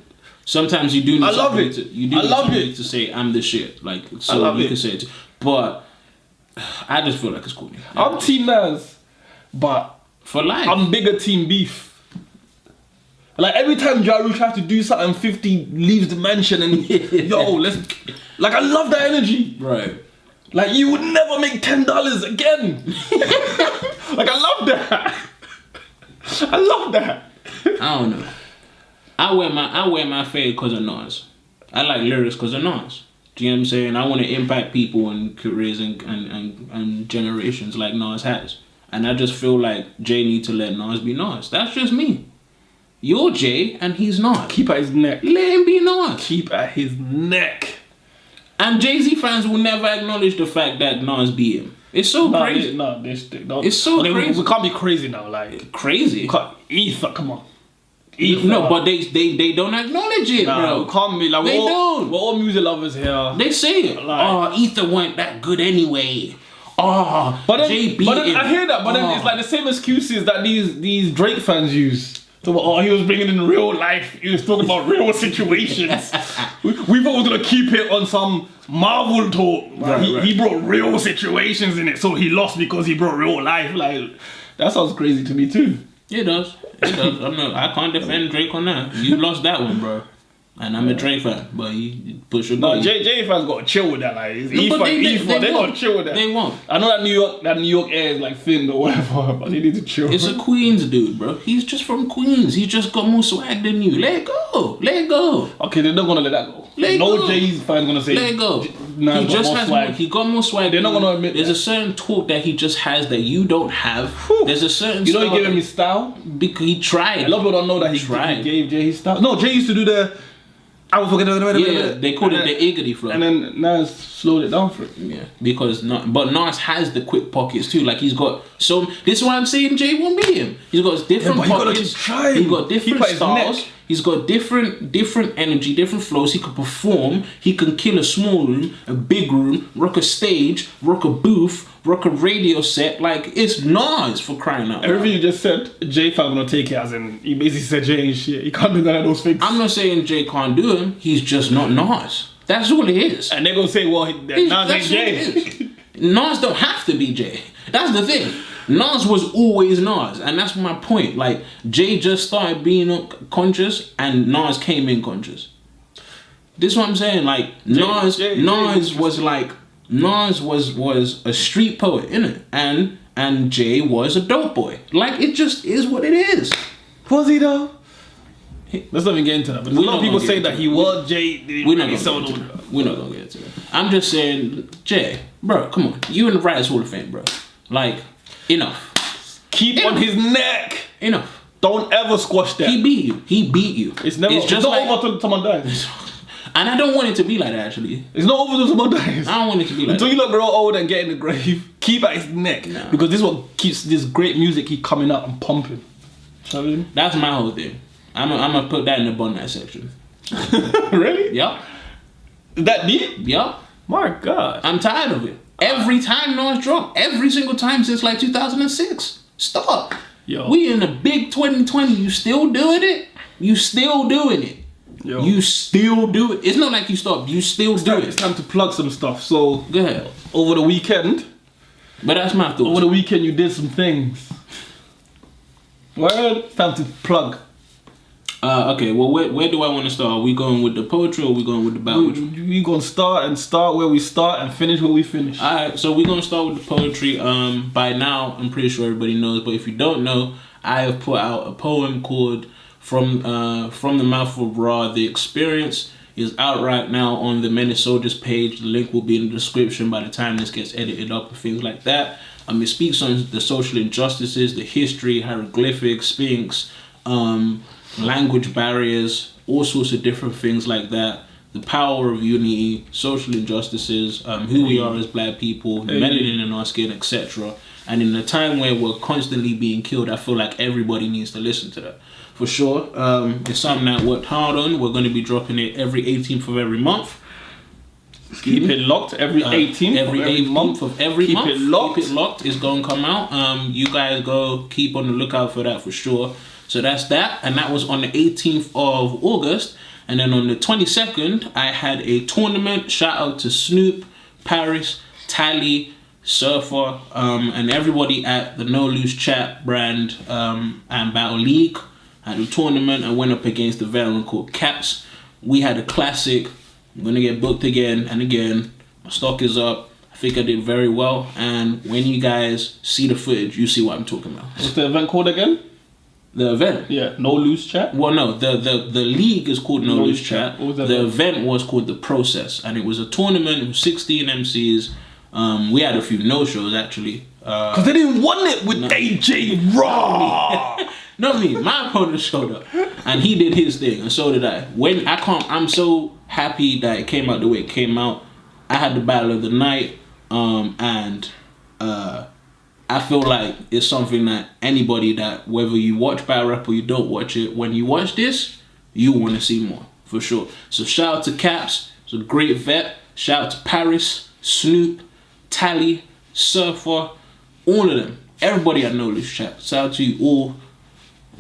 Sometimes you do need something to say I'm the shit. Like so you can say it. But I just feel like it's cool. I'm Team Nas, but for life, I'm bigger Team Beef. Like every time Jaru tries to do something, 50 leaves the mansion and let's. Like I love that energy. Right. Like you would never make $10 again. Like I love that. I love that. I don't know. I wear my fade because of Nas. I like lyrics because of Nas. Do you know what I'm saying? I want to impact people and careers and generations like Nas has. And I just feel like Jay needs to let Nas be Nas. That's just me. You're Jay and he's Nas. Keep at his neck. Let him be Nas. Keep at his neck. And Jay-Z fans will never acknowledge the fact that Nas beat him. It's so crazy. It's so crazy. We can't be crazy now. Like crazy. Ether, come on. Ether. No, but they don't acknowledge it, bro. We can't be like They don't. We're all music lovers here. They say it. Like, Ether weren't that good anyway. Jay beat him. I hear that, but then it's like the same excuses that these Drake fans use. So, he was bringing in real life. He was talking about real situations. we thought we was gonna keep it on some Marvel talk. Right. He brought real situations in it, so he lost because he brought real life. Like that sounds crazy to me too. It does. I can't defend Drake on that. You lost that one, bro. And I'm a Drake fan, but he push your No, Jay fans gotta chill with that. Like, they gotta chill with that. They won't. I know that New York air is like thin or whatever, but they need to chill. It's a Queens dude, bro. He's just from Queens. He's just got more swag than you. Let it go. Let it go. Okay, they're not gonna let that go. No Jay's fans gonna say. Let it go. He just has more. He got more swag. They're not gonna admit. There's a certain talk that he just has that you don't have. Whew. There's a certain. You know, he gave him his style because he tried. A lot of people don't know that he gave Jay his style. No, Jay used to do the. I was looking at it. They called it the Iggity flow. And then Nas slowed it down for it. Yeah, because but Nas has the quick pockets too. Like he's got this is why I'm saying Jay won't beat him. He's got different pockets. He's got different styles. He's got different energy, different flows. He can perform. He can kill a small room, a big room, rock a stage, rock a booth, rock a radio set. Like it's Nas for crying out loud. Everything you just said, Jay fans gonna take it as in he basically said Jay ain't shit. He can't do none of those things. I'm not saying Jay can't do him. He's just not Nas. That's all it is. And they're gonna say, well, Nas ain't Jay. Nas don't have to be Jay. That's the thing. Nas was always Nas, and that's my point. Like Jay just started being conscious, and Nas came in conscious. This is what I'm saying. Like Nas was a street poet, innit? And Jay was a dope boy. Like it just is what it is. Was he though? Let's not even get into that. But a lot of people say that he was Jay. We're not gonna get into that. I'm just saying, Jay, bro, come on. You in the Writers Hall of Fame, bro. Like, enough. Keep on his neck. Enough. Don't ever squash that. He beat you. It's not over until someone dies. And I don't want it to be like that, actually. It's not over until someone dies. I don't want it to be like until you look grow old and get in the grave, keep at his neck. No. Because this is what keeps this great music keep coming out and pumping. You know what I mean? That's my whole thing. I'm gonna put that in the BunDat section. Really? Yup. That deep? Yup. My God. I'm tired of it. Every time Nas drop, every single time since like 2006. Stop. Yo. We in a big 2020. You still doing it? You still doing it? Yo. You still do it? It's not like you stopped. You still do it. It's time to plug some stuff. So go ahead. Over the weekend. But that's my thoughts. Over the weekend you did some things. Well, it's time to plug. Okay, well, where do I want to start? Are we going with the poetry or are we going with the battle? We gonna start where we start and finish where we finish. Alright, so we're gonna start with the poetry. By now, I'm pretty sure everybody knows, but if you don't know, I have put out a poem called From the Mouth of Ra. The Experience is out right now on the Many Soldiers page. The link will be in the description by the time this gets edited up and things like that. It speaks on the social injustices, the history, hieroglyphics, Sphinx, language barriers, all sorts of different things like that. The power of unity, social injustices, who we are as black people, melanin in our skin, etc. And in a time where we're constantly being killed, I feel like everybody needs to listen to that. For sure. It's something that I worked hard on. We're going to be dropping it every 18th of every month. Keep it locked every 18th every month of every month. Keep it locked. Keep it locked. It's going to come out. You guys go keep on the lookout for that for sure. So that's that, and that was on the 18th of August. And then on the 22nd, I had a tournament. Shout out to Snoop, Paris, Tally, Surfer, and everybody at the No Loose Chat brand and Battle League. I had a tournament. I went up against a veteran called Caps. We had a classic. I'm gonna get booked again and again. My stock is up. I think I did very well. And when you guys see the footage, you see what I'm talking about. What's the event called again? The event? Yeah, No Loose Chat? Well, no, the league is called No Loose Chat. What was that the event was called The Process, and it was a tournament with 16 MCs. We had a few no-shows, actually. Because they didn't want it with AJ Raw! Not me. My opponent showed up, and he did his thing, and so did I. I'm so happy that it came out the way it came out. I had the battle of the night, and I feel like it's something that anybody that, whether you watch battle rap or you don't watch it, when you watch this, you want to see more, for sure. So shout out to Caps, it's a great vet. Shout out to Paris, Snoop, Tally, Surfer, all of them. Everybody I know this chat. Shout out to you all.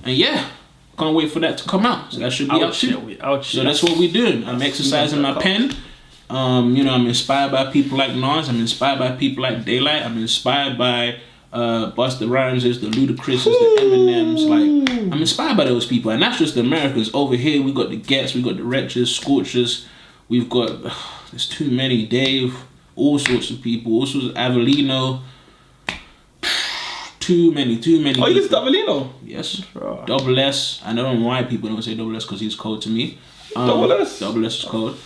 And yeah, can't wait for that to come out. So that should be out soon. So that's what we're doing. I'm exercising my pen. You know, I'm inspired by people like Nas. I'm inspired by people like Daylight. I'm inspired by Busta Rhymes, the Ludacris, the Eminems. Like, I'm inspired by those people. And that's just the Americans. Over here, we got the Gets, we got the Wretches, Scorchers. We've got, there's too many, Dave, all sorts of people, all sorts of Avellino. Too many. Oh, you listen to Avellino? Yes. Double S. I don't know why people don't say Double S because he's cold to me. Double S? Double S is cold.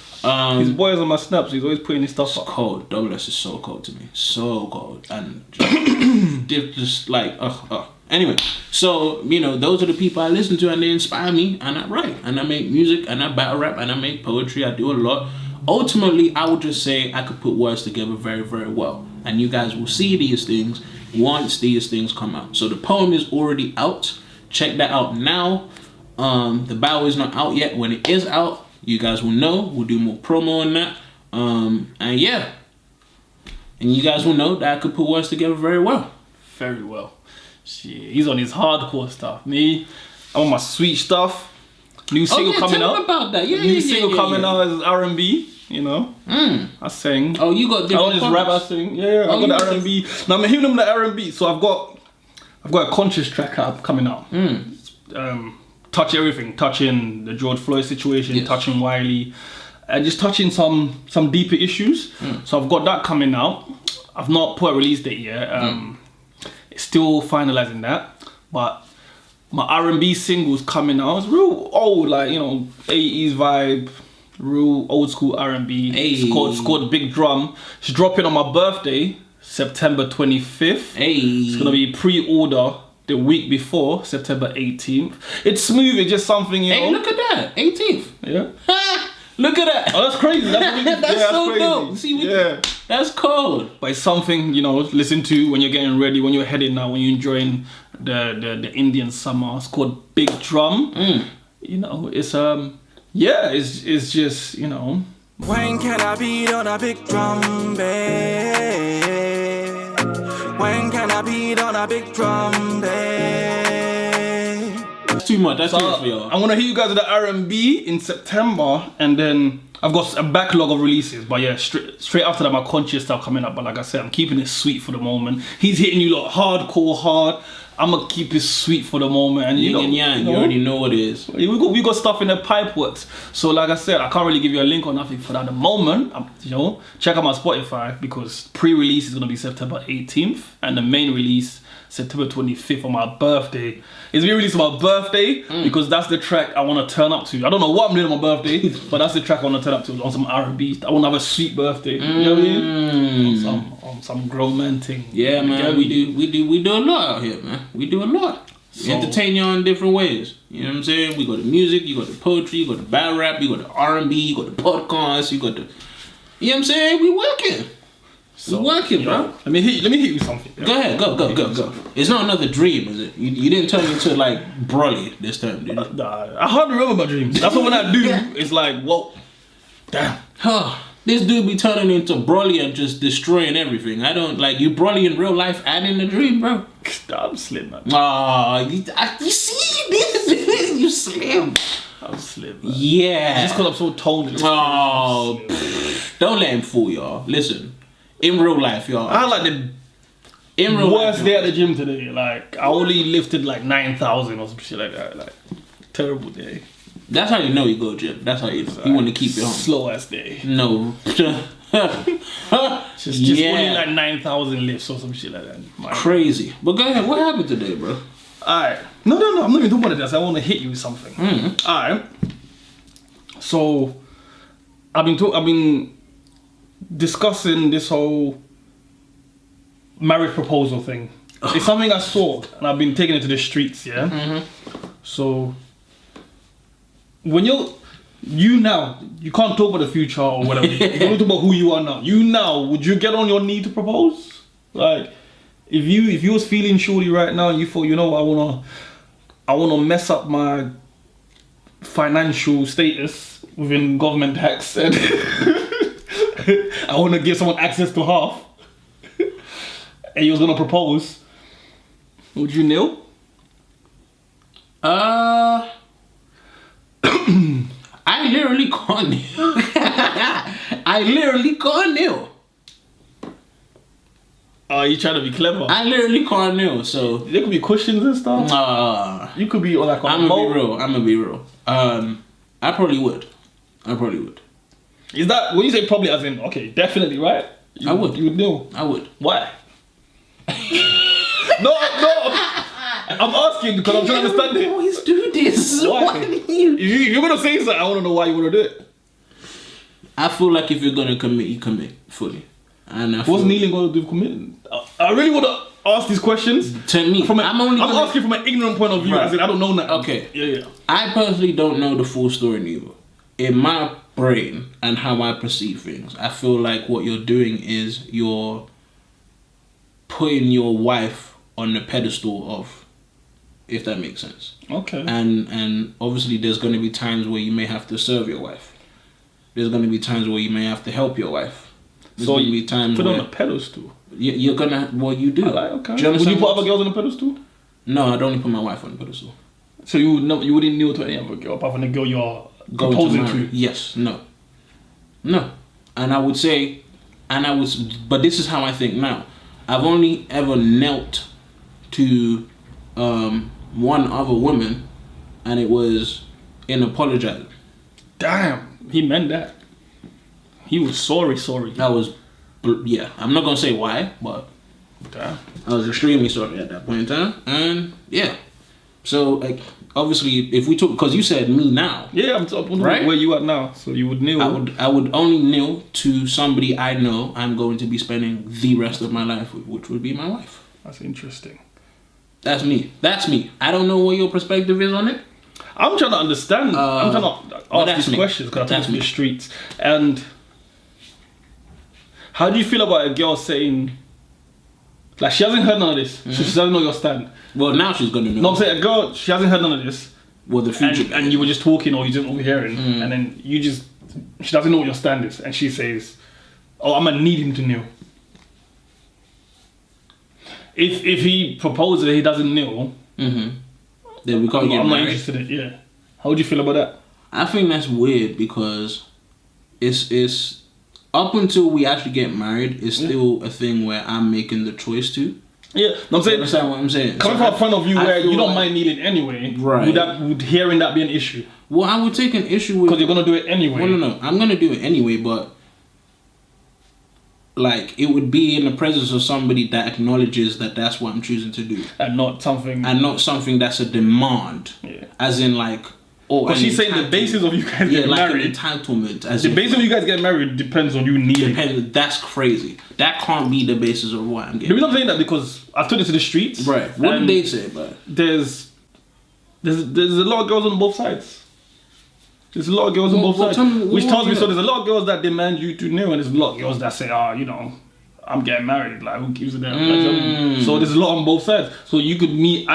His boys on my snaps, he's always putting his stuff up. Cold. Double S is so cold to me. So cold. And just like, Anyway, so, you know, those are the people I listen to and they inspire me and I write and I make music and I battle rap and I make poetry. I do a lot. Ultimately, I would just say I could put words together very, very well. And you guys will see these things once these things come out. So the poem is already out. Check that out now. The battle is not out yet. When it is out, you guys will know. We'll do more promo on that. And yeah. And you guys will know that I could put words together very well. Very well. Shit, he's on his hardcore stuff. Me, I'm on my sweet stuff. New single coming out. About that. New single coming out is R&B. You know, I sing. Oh, you got different. I don't just rap. I sing. Yeah, I got the R&B. Now I'm hearing them the R&B. So I've got a conscious track out coming out. Touch everything, touching the George Floyd situation, touching Wiley, and just touching some deeper issues. So I've got that coming out. I've not put a release date yet. It's still finalizing that, but my R&B single's coming out. It's real old, like, you know, 80s vibe. Real old school R&B. Hey. It's called Big Drum. It's dropping on my birthday, September 25th. Hey. It's gonna be pre-order the week before, September 18th. It's smooth. It's just something, you know. Hey, look at that, 18th. Yeah. Look at that. Oh, that's crazy. That's so crazy. dope. See, that's cold. But it's something, you know, listen to when you're getting ready, when you're heading out, when you're enjoying the Indian summer. It's called Big Drum. You know, it's it's just, you know. When can I beat on a big drum, babe? When can I beat on a big drum, babe? That's too much. That's too much for y'all. I'm gonna hit you guys with the R&B in September, and then I've got a backlog of releases. But yeah, straight after that, my conscious stuff coming up. But like I said, I'm keeping it sweet for the moment. He's hitting you like hardcore hard. I'm gonna keep it sweet for the moment, and you already know what it is. We got stuff in the pipe works. So like I said, I can't really give you a link or nothing for that at the moment. You know, check out my Spotify because pre-release is gonna be September 18th, and the main release September 25th on my birthday. It's being released on my birthday because that's the track I want to turn up to. I don't know what I'm doing on my birthday, but that's the track I want to turn up to on some R&B. I want to have a sweet birthday. You know what I mean? On some grown man thing. Yeah, man. We do a lot out here, man. We do a lot. We entertain you in different ways. You know what I'm saying? We got the music, you got the poetry, you got the battle rap, you got the R&B, you got the podcast, you got the. You know what I'm saying? We working. So, working, bro. Let me hit you with something. Yeah? Go ahead, go. It's not another dream, is it? You didn't turn me into like Broly this time, did you? Nah, I hardly remember my dreams. That's what when I do, it's like, whoa, damn. This dude be turning into Broly and just destroying everything. I don't like you Broly in real life and in the dream, bro. I'm slim, man. You see, you slim. I'm slim, man. Yeah. Just because I'm so toned. Don't let him fool y'all. Listen. In real life, y'all. I had like the worst day at the gym today. Like, I only lifted like 9,000 or some shit like that. Like, terrible day. That's how you know you go gym. That's how you want to keep it home. Slow ass day. No. just only like 9,000 lifts or some shit like that. Crazy. But go ahead. What happened today, bro? Alright. No. I'm not even talking about this. I want to hit you with something. Alright. So, I've been discussing this whole marriage proposal thing. It's something I saw and I've been taking it to the streets, yeah? So when You now, you can't talk about the future or whatever. You can talk about who you are now. You now, would you get on your knee to propose? Like, if you was feeling shorty right now and you thought, you know what, I wanna mess up my financial status within government tax and I wanna give someone access to half and you was gonna propose, would you kneel? I literally can't kneel. I literally can't kneel. Oh, you trying to be clever? I literally can't kneel, so There could be cushions and stuff. You could be like I'm gonna be real. I probably would. Is that when you say probably as in okay, definitely, right? I would. You would kneel. I would. Why? No. I'm asking because I'm trying to understand it. Always do this. Why? Why do you? If you're gonna say something, I want to know why you want to do it. I feel like if you're gonna commit, you commit fully. And I feel What's kneeling going to do with committing? I really want to ask these questions. to me. I'm asking from an ignorant point of view. Right. As in, I don't know that. Okay. Yeah. I personally don't know the full story neither. In my brain and how I perceive things, I feel like what you're doing is you're putting your wife on the pedestal of, if that makes sense. Okay. And obviously there's going to be times where you may have to serve your wife. There's going to be times where you may have to help your wife. There's So going to be times put where on a pedestal. you're gonna. Well, you do. Okay. Do you Would you understand put what- other girls on a pedestal? No, I'd only put my wife on the pedestal. So you wouldn't kneel to any other girl apart from the girl you're Going proposing marry. to. Yes. No. And I would say, but this is how I think now. I've only ever knelt to one other woman, and it was in apologizing. Damn, he meant that. He was sorry. That was, yeah. I'm not gonna say why, but Damn. I was extremely sorry at that point in time, and yeah. So like, obviously, if we talk, because you said me now, Yeah, I'm talking Right? where you at now. So you would kneel. I would only kneel to somebody I know I'm going to be spending the rest of my life with, which would be my wife. That's interesting. That's me. I don't know what your perspective is on it. I'm trying to understand. I'm trying to but ask that's these me. questions because I That's talk to me. the streets. And how do you feel about a girl saying, like, she hasn't heard none of this. She doesn't know your stand. Well, now she's gonna know. No, I'm saying a girl, she hasn't heard none of this. Well, the future. And you were just talking or you didn't overhearing. And then she doesn't know what your stand is. And she says, oh, I'm going to need him to kneel. If he proposes that he doesn't kneel, Then we can't get I'm not married. interested in it. Yeah. How would you feel about that? I think that's weird because it's up until we actually get married, it's still a thing where I'm making the choice to. Yeah, no, I'm You saying, understand what I'm saying? coming So from a point of view I where feel you don't like- mind kneeling anyway, Right. would hearing that be an issue? Well, I would take an issue with. Because you're going to do it anyway. Well, no. I'm gonna do it anyway, but like it would be in the presence of somebody that acknowledges that that's what I'm choosing to do, And not something. and not something that's a demand. Yeah. As in like, oh, Because an she's saying the entitlement. basis of you guys Yeah, getting like an married. entitlement. As The in, basis of you guys getting married depends on you kneeling. That's crazy. That can't be the basis of why I'm The getting. reason I'm saying that because I took it to the streets. Right. What and did they say about it? There's a lot of girls on both sides. There's a lot of girls on Well, both well, sides. tell me, Which what tells me was so it? there's a lot of girls that demand you to kneel and there's a lot of girls that say, I'm getting married. Like, who gives a damn? Like, so there's a lot on both sides. So you could meet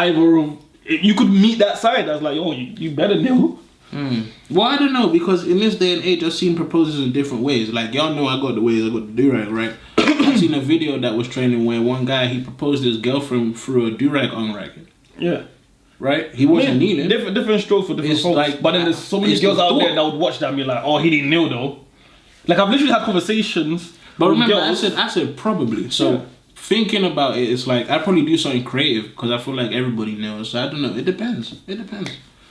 you could meet that side that's like, you better kneel. Well, I don't know, because in this day and age, I've seen proposals in different ways. Like, y'all know I got the ways I got the do-rag, right? I've seen a video that was trending where one guy, he proposed to his girlfriend through a do-rag unragging, Yeah. right? He wasn't kneeling. Different strokes for different It's folks. like- but then there's so many it's girls the out thought. there that would watch that and be like, he didn't kneel though. Like, I've literally had conversations But with remember, girls. I said probably. So Yeah. thinking about it, it's like, I'd probably do something creative because I feel like everybody knows. So I don't know. It depends.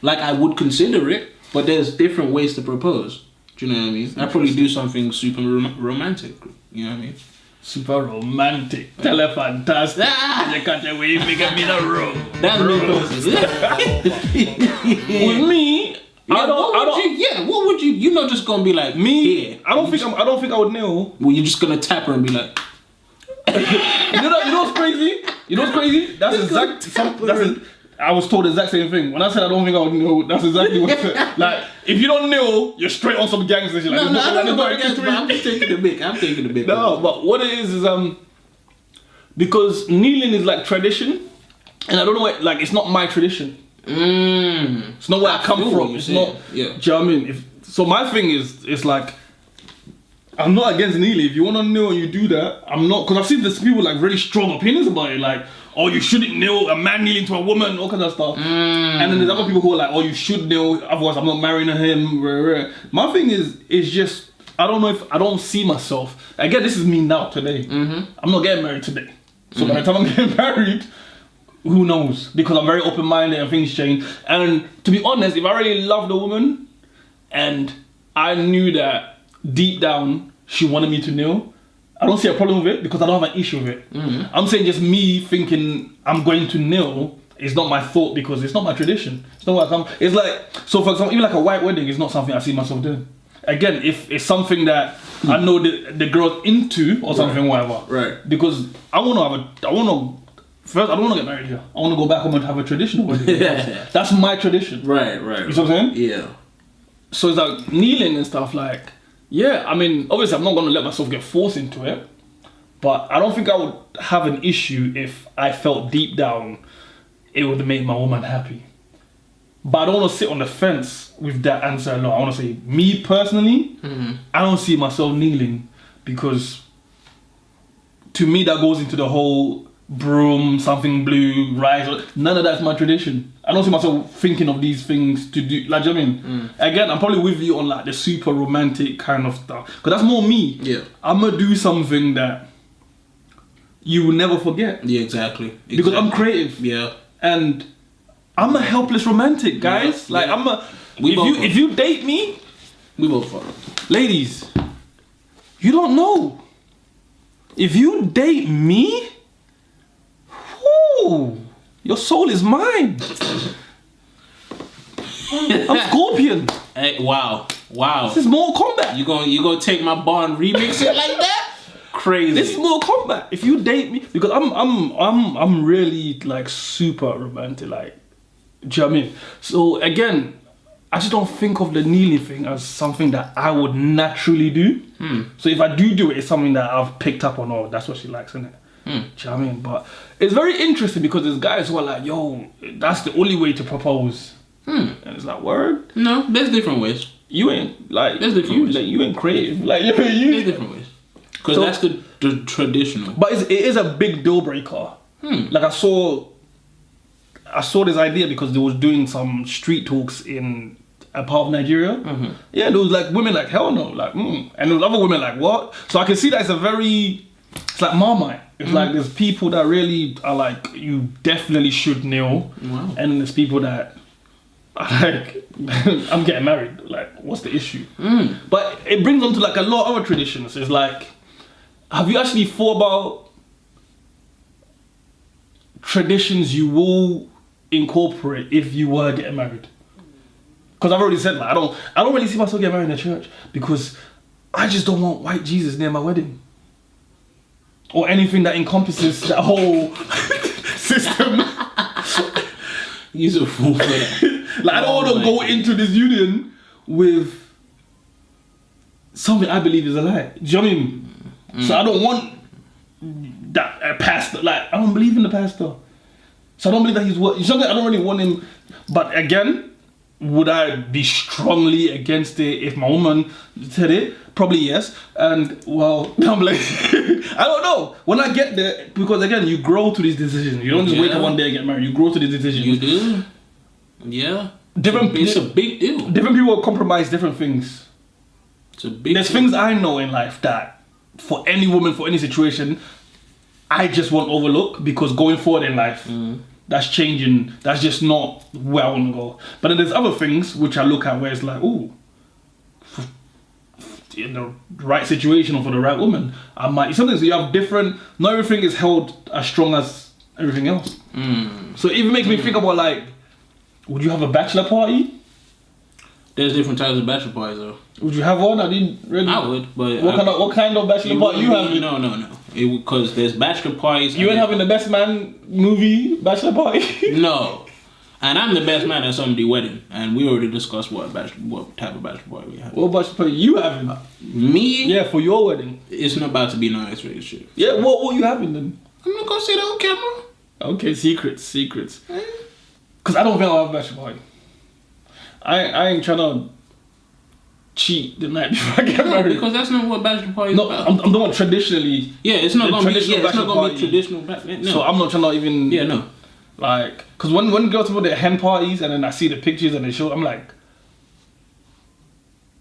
Like, I would consider it, but there's different ways to propose. Do you know what I mean? I'd probably do something super romantic. You know what I mean? Super romantic. Tell her fantastic. Ah! You can't wave, make me the room. That's me personally. With me, I don't. What would you? You're not just gonna be like Me, here. I don't think I would kneel. Well, you're just gonna tap her and be like, You know what's crazy? That's I was told the exact same thing. When I said I don't think I would kneel, that's exactly what I said. Like, if you don't kneel, you're straight on some gangster shit. Like, No, I don't know about there's that, but I'm just taking the big. I'm taking the big. No, but what it is because kneeling is like tradition, and I don't know what, like, it's not my tradition. It's not where I come from. It's not. Yeah. Do you know what I mean? So my thing is, it's like, I'm not against kneeling. If you want to kneel and you do that, I'm not, because I've seen this people like really strong opinions about it, like, oh, you shouldn't kneel, a man kneeling to a woman, all kinds of stuff. And then there's other people who are like, oh, you should kneel, otherwise I'm not marrying him. My thing is just, I don't know if I don't see myself. Again, this is me now today. I'm not getting married today. So by the time I'm getting married, who knows? Because I'm very open-minded and things change. And to be honest, if I really loved a woman and I knew that deep down she wanted me to kneel, I don't see a problem with it because I don't have an issue with it. I'm saying just me thinking I'm going to kneel is not my thought because it's not my tradition. It's not what it's like, so for example, even like a white wedding is not something I see myself doing. Again, if it's something that I know the girl's into or something, whatever. Right. Because I want to first, I don't want to get married here. I want to go back home and have a traditional wedding. That's my tradition. Right. You know what I'm saying? Yeah. So it's like kneeling and stuff, like, yeah, I mean, obviously I'm not going to let myself get forced into it, but I don't think I would have an issue if I felt deep down it would make my woman happy. But I don't want to sit on the fence with that answer alone. I want to say, me personally, I don't see myself kneeling because to me that goes into the whole broom, something blue, rise. None of that's my tradition. I don't see myself thinking of these things to do. Like, do you know what I mean? Again, I'm probably with you on like the super romantic kind of stuff because that's more me. Yeah. I'm gonna do something that you will never forget. Yeah, exactly. Because I'm creative. Yeah. And I'm a helpless romantic, guys. Yeah, like yeah. I'm a. We If you date me, We both follow. ladies, you don't know. If you date me, whoo, your soul is mine. I'm Scorpion. Hey, wow. This is Mortal Kombat. You gonna take my bar and remix it like that? Crazy. This is Mortal Kombat. If you date me, because I'm really like super romantic, like, do you know what I mean? So again, I just don't think of the kneeling thing as something that I would naturally do. So if I do it, it's something that I've picked up on. Oh, that's what she likes, isn't it? Do you know what I mean? But it's very interesting because there's guys who are like, yo, that's the only way to propose. And it's like, word? No, there's different ways. You ain't like, There's different ways. like, you ain't creative. Like, you. There's different ways. Because So- that's the traditional. But it is a big deal breaker. Like I saw this idea because they was doing some street talks in a part of Nigeria. Yeah, there was like women like, hell no, like, and there was other women like, what? So I can see that it's like Marmite. It's like there's people that really are like, you definitely should kneel. Wow. And then there's people that are like, I'm getting married. Like, what's the issue? But it brings on to like a lot of other traditions. It's like, have you actually thought about traditions you will incorporate if you were getting married? Because I've already said, like, I don't really see myself getting married in a church because I just don't want white Jesus near my wedding or anything that encompasses that whole system. He's a fool for that. Like, I don't want to go into this union with something I believe is a lie. Do you know what I mean? So I don't want that pastor. Like, I don't believe in the pastor. So I don't believe that he's what. I don't really want him. But again, would I be strongly against it if my woman said it? Probably yes. And well, I'm like, I don't know. When I get there, because again, you grow to these decisions. You don't just wake up one day and get married. You grow to these decisions. You do? Yeah. It's a big deal. Different people compromise different things. It's a big There's deal. things I know in life that for any woman, for any situation, I just won't overlook because going forward in life, that's changing. That's just not where I want to go. But then there's other things which I look at where it's like, ooh, in the right situation or for the right woman, I might. Sometimes you have different. Not everything is held as strong as everything else. So it even makes me think about like, would you have a bachelor party? There's different types of bachelor parties though. Would you have one? I didn't really. I would, but What kind of bachelor party you having? No. Because there's bachelor parties. You ain't having the Best Man movie bachelor party? No. And I'm the best man at somebody's wedding, and we already discussed what type of bachelor party we have. What bachelor party you having? Me? Yeah, for your wedding. It's not about to be no X-rated shit. Yeah, what you having then? I'm not gonna say that on camera. Okay, secrets. Cause I don't think I'll have a bachelor party. I ain't trying to cheat the night before I get married. Because that's not what bachelor party is about. I'm the one traditionally. Yeah, it's not gonna be. Traditional Yeah, it's not bachelor gonna be party. traditional bachelor. No. So I'm not trying to even. Yeah, no. Like, cause when girls go to the hen parties and then I see the pictures and they show, I'm like,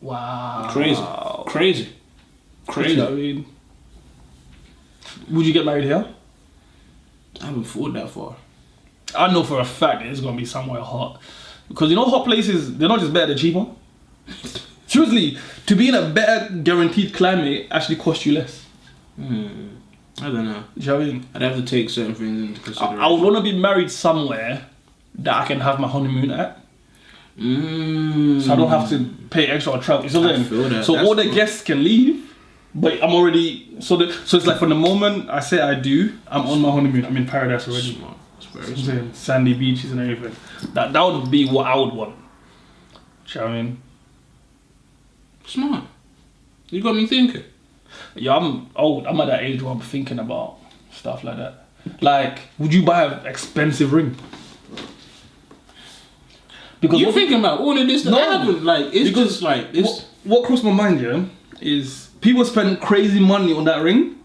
wow, Crazy. You know what I mean? Would you get married here? I haven't thought that far. I know for a fact it's gonna be somewhere hot, because you know hot places, they're not just better, they're cheaper. Seriously, to be in a better guaranteed climate actually costs you less. I don't know. Do you know what I mean? I'd have to take certain things into consideration. I would want to be married somewhere that I can have my honeymoon at. So I don't have to pay extra travel. You know what I'm saying? So all the guests can leave, but I'm already so it's like from the moment I say I do, I'm on my honeymoon. I'm in paradise already. Smart. It's very smart. Sandy beaches and everything. That would be what I would want. Do you know what I mean? Smart. You got me thinking. Yeah, I'm old. I'm at that age where I'm thinking about stuff like that. Like, would you buy an expensive ring? Because you're thinking about all of this that happened. Like, it's because just like it's. What crossed my mind, yeah, is people spend crazy money on that ring,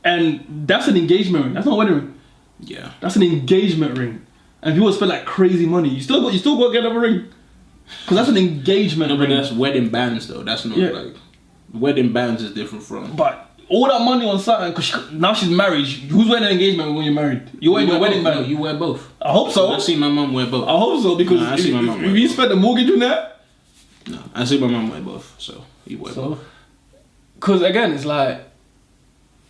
and that's an engagement ring. That's not a wedding ring. Yeah. That's an engagement ring, and people spend like crazy money. You still got to get another ring, because that's an engagement No, but ring. that's wedding bands though. That's not like wedding bands is different from. But all that money on something, because now she's married. Who's wearing an engagement when you're married? You're wearing your wedding band. No, you wear both. I hope so. I see my mum wear both. I hope so, because I see my mum wear if you spend the mortgage on that. No, I see my mum wear both, so you wear both. Because again, it's like,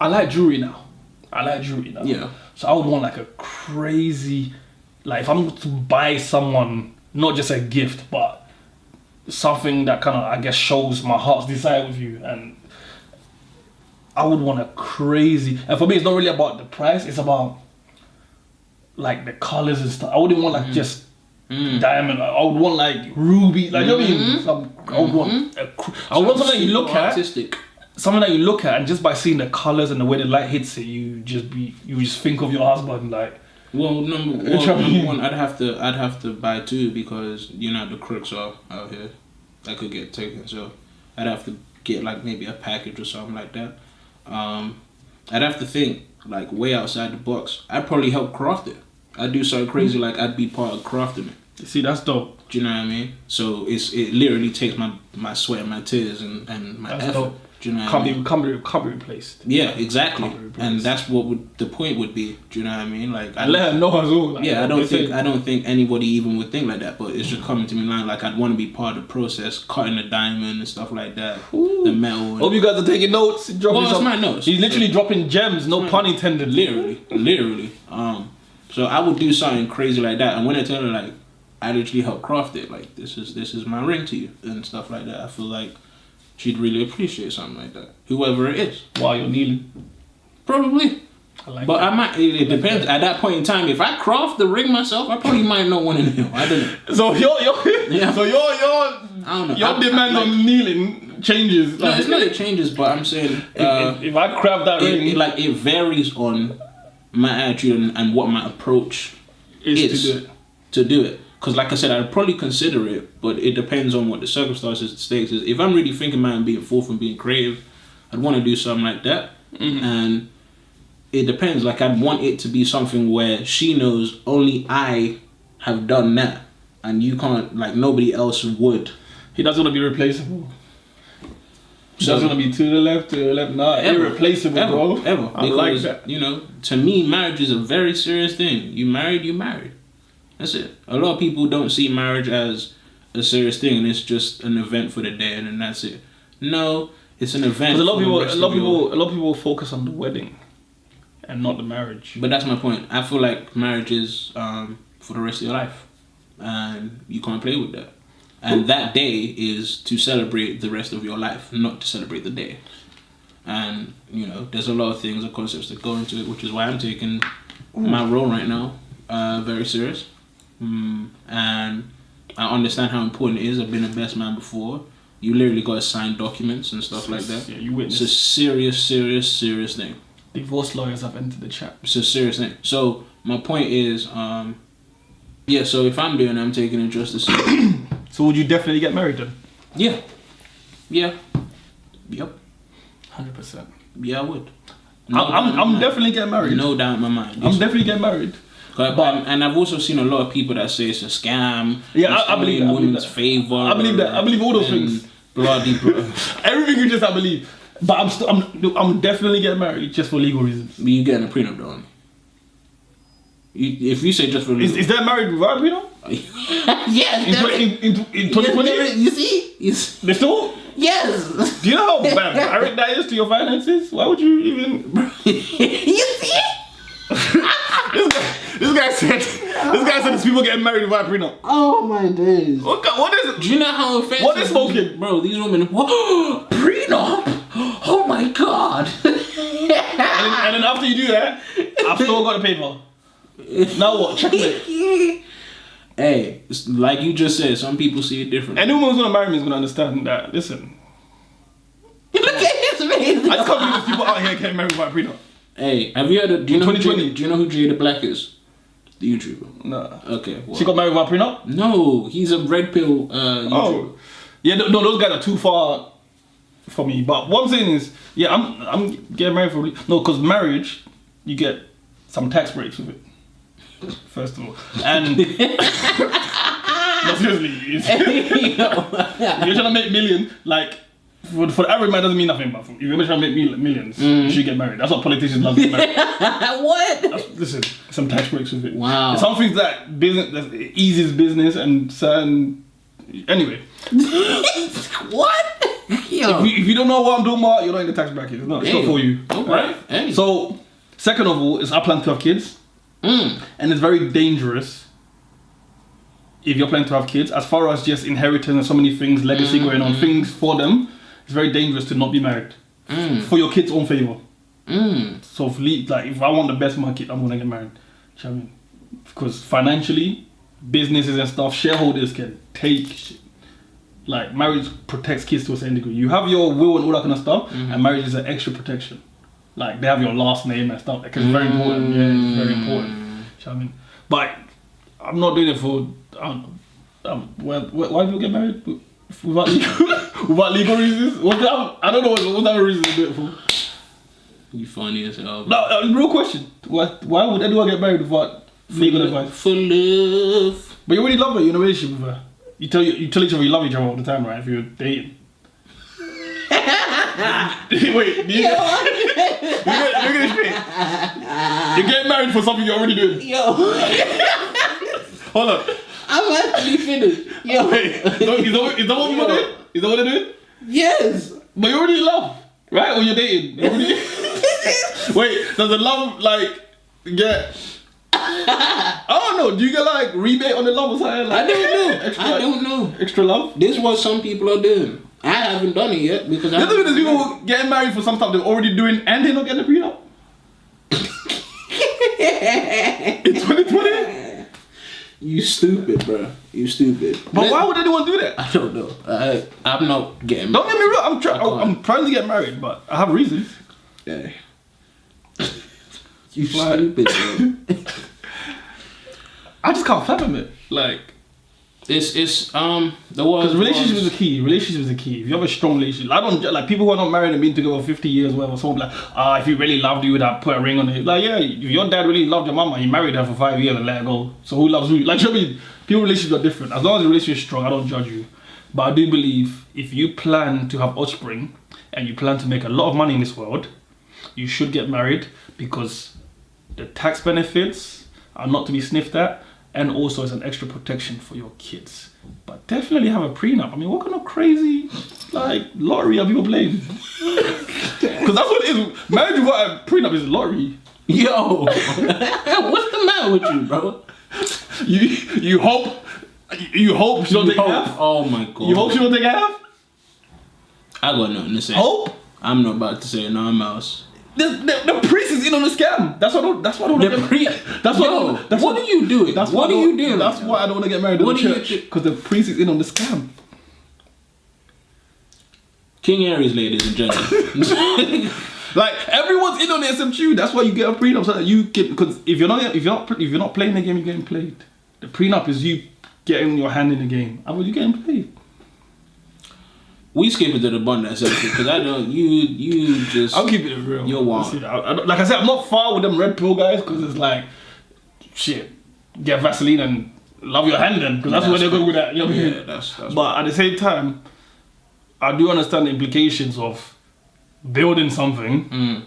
I like jewelry now. Yeah. So I would want like a crazy, like if I'm to buy someone, not just a gift, but something that kind of, I guess, shows my heart's desire with you. And I would want a crazy, and for me, it's not really about the price, it's about like the colors and stuff. I wouldn't want like just diamond. I would want like ruby, like you know what I mean? I would want I would want something you look at, something that you look at, and just by seeing the colors and the way the light hits it, you just think of your husband. Like, well, number one, I'd have to buy two, because you know the crooks are out here that could get taken. So I'd have to get like maybe a package or something like that. I'd have to think like way outside the box. I'd probably help craft it. I'd do something crazy, like I'd be part of crafting it. See, that's dope. Do you know what I mean? So it literally takes my sweat and my tears and my That's effort. dope. Do you know what I mean? Can't be replaced. Yeah, exactly. And that's what the point would be. Do you know what I mean? Like, I let her know as well. Like, yeah, I don't think anybody even would think like that, but it's just coming to me now. Like, I'd want to be part of the process, cutting the diamond and stuff like that, the metal. Hope you guys are taking notes. Well, it's my notes. He's literally dropping gems. No pun intended. Literally. So I would do something crazy like that, and when I tell her like, I literally helped craft it. Like, this is my ring to you and stuff like that. I feel like she'd really appreciate something like that, whoever it is. While you're kneeling, probably. I like but that. I might. It depends. At that point in time, if I craft the ring myself, I probably might not want to kneel. I don't know. So your yeah. So your I don't know. Your demand on kneeling changes. No, it's not it changes, but I'm saying if I craft that ring, it varies on my attitude and what my approach is to do it. Because like I said, I'd probably consider it, but it depends on what the circumstances, the stakes is. If I'm really thinking about being forth and being creative, I'd want to do something like that. And it depends. Like, I'd want it to be something where she knows only I have done that, and you can't, like, nobody else would. He doesn't want to be replaceable. He doesn't want to be to the left. Nah, irreplaceable, bro. Ever. I like that. You know, to me, marriage is a very serious thing. You married. That's it. A lot of people don't see marriage as a serious thing, and it's just an event for the day, and then that's it. No, it's an event. A lot of people focus on the wedding, and not the marriage. But that's my point. I feel like marriage is for the rest of your life, and you can't play with that. And that day is to celebrate the rest of your life, not to celebrate the day. And you know, there's a lot of things and concepts that go into it, which is why I'm taking my role right now very serious. And I understand how important it is. I've been a best man before. You literally got to sign documents and stuff like that. Yeah, you witness. It's a serious thing. Divorce lawyers have entered the chat. It's a serious thing. So my point is, so if I'm doing it, I'm taking interest to see. So would you definitely get married then? Yeah. Yep. 100%. Yeah, I would. I'm definitely getting married. No doubt in my mind. I'm definitely getting married. And I've also seen a lot of people that say it's a scam. Yeah, I believe that. Women's favor. I believe that. I believe all those things. Bloody bro. Everything you just I believe. But I'm definitely getting married just for legal reasons. But you getting a prenup though, aren't you? If you say just for legal. Is that married without a prenup? Yes. In 2020? You see? They still? Yes. Do you know how bad married that is to your finances? Why would you even? You see? This guy said there's people getting married without a prenup. Oh my days. What is it? Do you know how offensive? What is smoking? Bro, these women, what? Prenup? Oh my god. and then after you do that, I've still got the paper. Now what? Checkmate. Hey, it's like you just said, some people see it different. Anyone who's gonna marry me is gonna understand that. Listen. Look at his face. I just can't believe there's people out here getting married without a prenup. Hey, have you heard of, do you know 2020? Do you know who Jada Black is? The YouTuber. No. Okay. Well. She got married without a prenup? No, he's a red pill YouTuber. Oh. Yeah, no, those guys are too far for me. But what I'm saying is, yeah, I'm getting married for because marriage, you get some tax breaks with it. First of all, and no, seriously, you're trying to make millions. Like for the average man, doesn't mean nothing. But if you're trying to make millions, you should get married. That's what politicians love to get married. What? Listen, some tax breaks with it. Wow. There's some things that eases business and certain. Anyway. What? Yo. If you don't know what I'm doing about, you're not in the tax bracket. It's not for you. Right? Hey. So, second of all, is I plan to have kids. And it's very dangerous if you're planning to have kids. As far as just inheritance and so many things, legacy going on, things for them, it's very dangerous to not be married. For your kids' own favor. So, if I want the best for my kid, I'm going to get married. You know what I mean? Because financially, businesses and stuff, shareholders can take shit. Like, marriage protects kids to a certain degree. You have your will and all that kind of stuff, and marriage is an extra protection. Like, they have your last name and stuff. Like, it's very important. Yeah, it's very important. You know what I mean? But I'm not doing it for... why do you get married? Without legal reasons? I don't know what other reason to do it for. You funny as hell. No, real question. Why would anyone get married without legal advice? For love. But you already love her. You're in a relationship with her. You tell each other you love each other all the time, right? If you're dating. Wait, look at this shit. You're getting married for something you're already doing. Yo. Hold on. I'm actually finished. Yo. Wait, is that what you're doing? Is that what they're doing? Yes. But you're already in love, right? When you're dating. Wait, does the love, get... I don't know. Do you get, rebate on the love or something? I don't know. Extra love? This is what some people are doing. I haven't done it yet because There's people getting married for some stuff they're already doing and they're not getting a prenup. In 2020? You stupid, bro. You stupid. But why would anyone do that? I don't know. I'm not getting married. Don't get me wrong. I'm trying to get married, but I have reasons. Yeah. You stupid, bro. I just can't fathom it. It's the word. Because relationship is the key. Relationship is the key. If you have a strong relationship, I don't people who are not married and been together for 50 years, whatever. Someone if you really loved you, would have put a ring on it. Yeah, if your dad really loved your mama, he married her for 5 years and let her go. So who loves who? You know what I mean? People relationships are different. As long as the relationship is strong, I don't judge you. But I do believe if you plan to have offspring and you plan to make a lot of money in this world, you should get married because the tax benefits are not to be sniffed at. And also it's an extra protection for your kids. But definitely have a prenup. I mean, what kind of crazy, lottery are people playing? Because that's what it is. Marriage without a prenup is lottery. Yo. What's the matter with you, bro? You hope she don't take half? Oh my god. You hope she don't take half? I got nothing to say. Hope? I'm not about to say nothing else. The priest is in on the scam. That's why I don't. That's why I don't. What are you doing? What are you doing? That's why I don't want to get married in the church, because the priest is in on the scam. King Aries, ladies and gentlemen. Like everyone's in on the SMQ. That's why you get a prenup, so that you get, because if you're not playing the game, you're getting played. The prenup is you getting your hand in the game. Otherwise, you're getting played. We skip it to the BunDat section because I don't. You just. I'll keep it real. You're wild. Like I said, I'm not far with them red pill guys, because it's like, shit, get Vaseline and love your hand then, because that's where they're going with that. You know what I mean? That's but at the same time, I do understand the implications of building something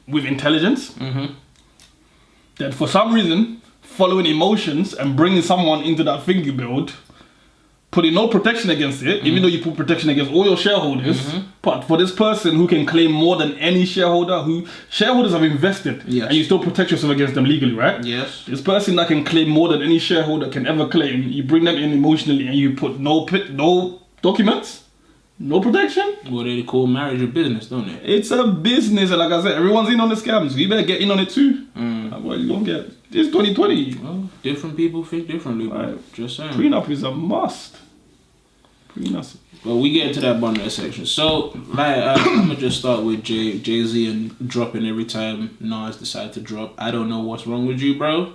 with intelligence. Mm-hmm. That for some reason, following emotions and bringing someone into that thing you build, putting no protection against it, even though you put protection against all your shareholders, but for this person who can claim more than any shareholder, who shareholders have invested, and you still protect yourself against them legally, right? Yes. This person that can claim more than any shareholder can ever claim, you bring them in emotionally and you put no documents, no protection. Well, they call marriage a business, don't they? It's a business, and like I said, everyone's in on the scams. You better get in on it too. Well, you don't get. It's 2020. Well, different people think differently, bro. Right. Just saying. Prenup is a must. Prenup. But we get into that BunDat section. So, like, I'm gonna just start with Jay-Z and dropping every time Nas decide to drop. I don't know what's wrong with you, bro.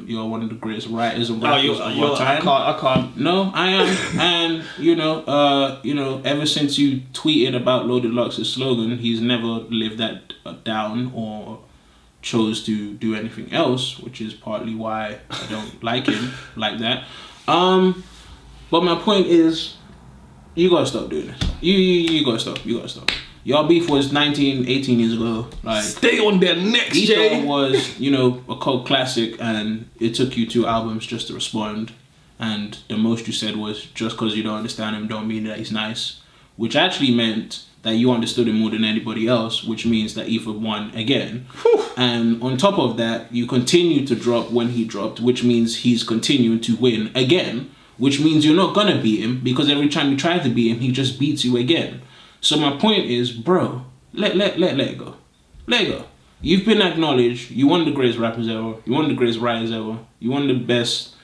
You're one of the greatest writers and rappers of all time. I can't. No, I am. And you know, ever since you tweeted about Loaded Lux's slogan, he's never lived that down or chose to do anything else, which is partly why I don't like him like that. But my point is, you gotta stop doing this. You gotta stop. You gotta stop. Y'all beef was 18 years ago. Like, stay on their necks, he Jay. thought it was, a cult classic, and it took you 2 albums just to respond. And the most you said was, just because you don't understand him don't mean that he's nice. Which actually meant that you understood him more than anybody else, which means that Ether won again. Whew. And on top of that, you continue to drop when he dropped, which means he's continuing to win again, which means you're not gonna beat him, because every time you try to beat him, he just beats you again. So my point is, bro, let it go. Let it go. You've been acknowledged. You one of the greatest rappers ever. You one of the greatest writers ever. You one of the best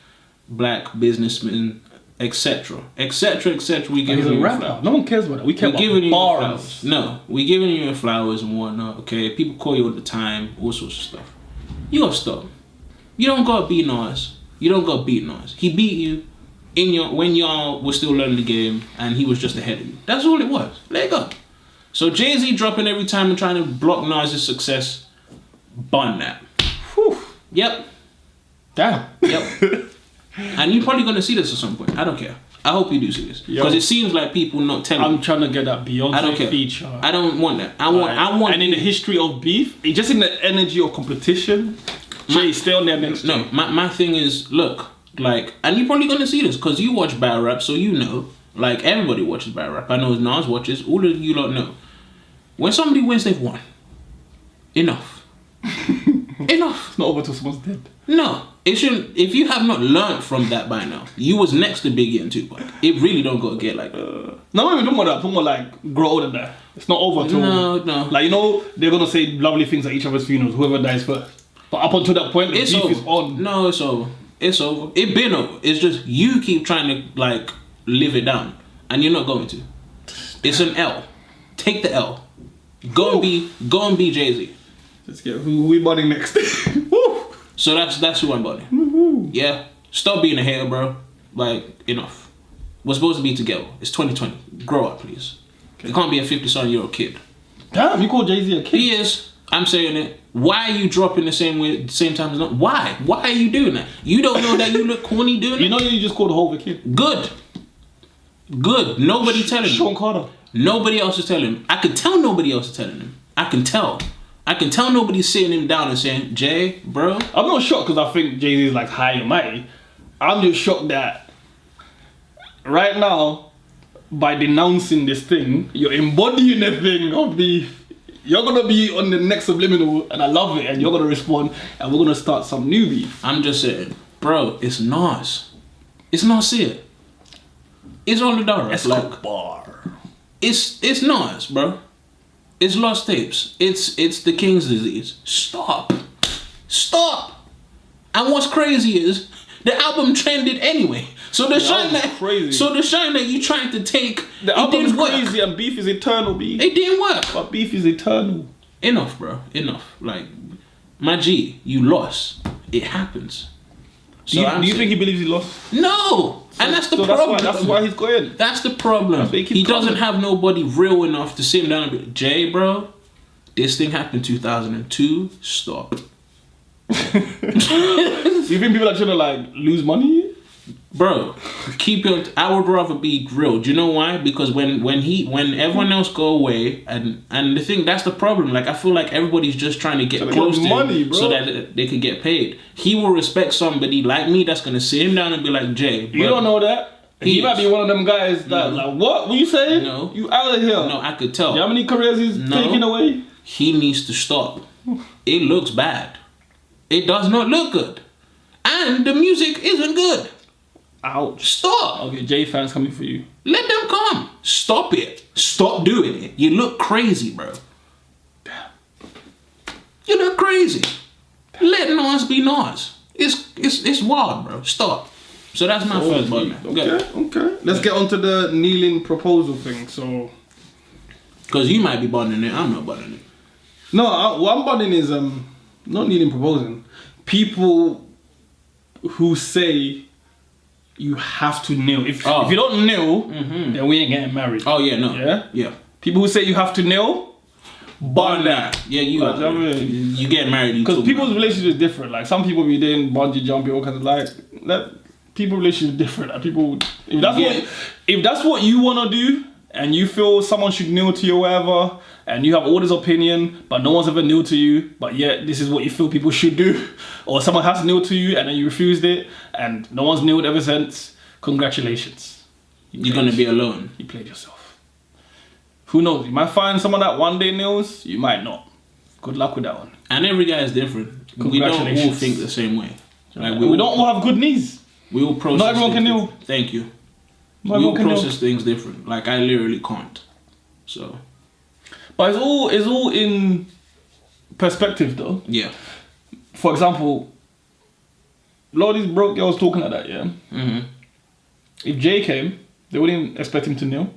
black businessmen, etc. etc. etc. We giving you flowers. No one cares about that. We care about bars. No, we giving you your flowers and whatnot. Okay, people call you all the time, all sorts of stuff. You gotta stop. You don't gotta beat Nas. You don't gotta beat Nas. He beat you when y'all was still learning the game, and he was just ahead of you. That's all it was. Let it go. So Jay-Z dropping every time and trying to block Nas' success. BunDat. Whew. Yep. Damn. Yep. And you're probably gonna see this at some point. I don't care. I hope you do see this, because it seems like people not telling. I'm trying to get that Beyonce I don't care. feature. I don't want that. I want. And in the history of beef, just in the energy of competition, Jay, stay on there next. No, my thing is, look, like, and you're probably gonna see this because you watch battle rap, so you know. Like, everybody watches battle rap. I know Nas watches. All of you lot know. When somebody wins, they've won. Enough. Enough. It's not over till someone's dead. No, it shouldn't. If you have not learned from that by now, you was next to Biggie and Tupac. It really don't go get like that. No, we're talking about that. Talking about like grow older than that. It's not over till. No. Like, they're gonna say lovely things at each other's funerals. Whoever dies first. But up until that point, the beef is on. No, it's over. It's over. It been over. It's just you keep trying to like live it down, and you're not going to. It's an L. Take the L. Go and be Jay-Z. Let's get who we bunning next. So that's who I'm bunning. Yeah. Stop being a hater, bro. Like, enough. We're supposed to be together. It's 2020. Grow up, please. Okay. You can't be a 50-something-year-old kid. Damn, you call Jay-Z a kid? He is. I'm saying it. Why are you dropping the same time as not? Why? Why are you doing that? You don't know that you look corny doing it? You know you just called Hov a kid. Good. Nobody telling him. Sean Carter. Nobody else is telling him. I can tell nobody else is telling him. I can tell nobody's sitting him down and saying, Jay, bro. I'm not shocked because I think Jay-Z is like high and mighty. I'm just shocked that right now, by denouncing this thing, you're embodying the thing of the... You're going to be on the next subliminal, and I love it, and you're going to respond, and we're going to start some new beef. I'm just saying, bro, it's Nas. It's Nasir. It's all the dollar. Escobar. It's Nas, bro. It's lost tapes. It's the King's disease. Stop. And what's crazy is the album trended anyway. So the shine that you trying to take, the it album is didn't work. crazy and beef is eternal, B. It didn't work. But beef is eternal. Enough, bro. Enough. Like, my G, you lost. It happens. Do you think he believes he lost? No. And that's the problem. That's why he's going. That's the problem. He doesn't have nobody real enough to sit him down and be, Jay, bro, this thing happened 2002. Stop. You think people are trying to like lose money? Bro, keep it. I would rather be grilled. Do you know why? Because when everyone else go away, and the thing, that's the problem. Like, I feel like everybody's just trying to get close to money, him bro, so that they can get paid. He will respect somebody like me that's gonna sit him down and be like, Jay, you don't know that. He might be one of them guys that like, what you saying? No, you out of here. No, I could tell. You know how many careers he's taking away? He needs to stop. It looks bad. It does not look good, and the music isn't good. Ouch. Stop. Okay, J fans coming for you. Let them come. Stop it. Stop doing it. You look crazy, bro. Damn. You look crazy. Let Nas be Nas. It's wild, bro. Stop. So that's my first button. Okay. Let's get onto the kneeling proposal thing. So, because you might be buttoning it, I'm not buttoning it. No, what I'm buttoning is not kneeling proposing. People who say you have to kneel. If you don't kneel, then we ain't getting married. Oh yeah, no. Yeah. People who say you have to kneel, BunDat. Yeah, you get married. Because people's relationship is different. Like some people be doing bungee jumping, all kinds of like people's relationship is different. Like people, if that's what you wanna do, and you feel someone should kneel to you or whatever, and you have all this opinion, but no one's ever kneeled to you, but yet this is what you feel people should do, or someone has kneeled to you and then you refused it, and no one's kneeled ever since, congratulations. You're going to be alone. You played yourself. Who knows? You might find someone that one day kneels, you might not. Good luck with that one. And every guy is different. We don't all think the same way. Like we don't all have good knees. We will process. Not everyone can kneel. Thank you. We will process things different. Like, I literally can't. So. But it's all in perspective, though. Yeah. For example, a lot of these broke girls talking like that, yeah? Mm-hmm. If Jay came, they wouldn't expect him to kneel.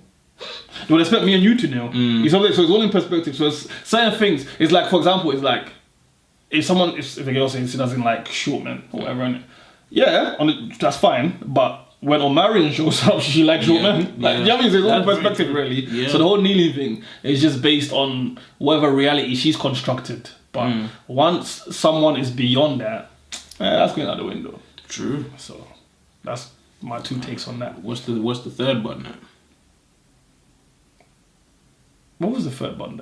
They would expect me and you to kneel. So it's all in perspective. So it's certain things. It's like, for example, it's like, if a girl says she doesn't like short men or whatever, that's fine. But when Omarion shows up, she likes short men. Like, you know what I mean? It's all in perspective, really. Yeah. So the whole kneeling thing is just based on whatever reality she's constructed. But once someone is beyond that, that's going out the window. True. So that's my two takes on that. What's the third button at? What was the third bun?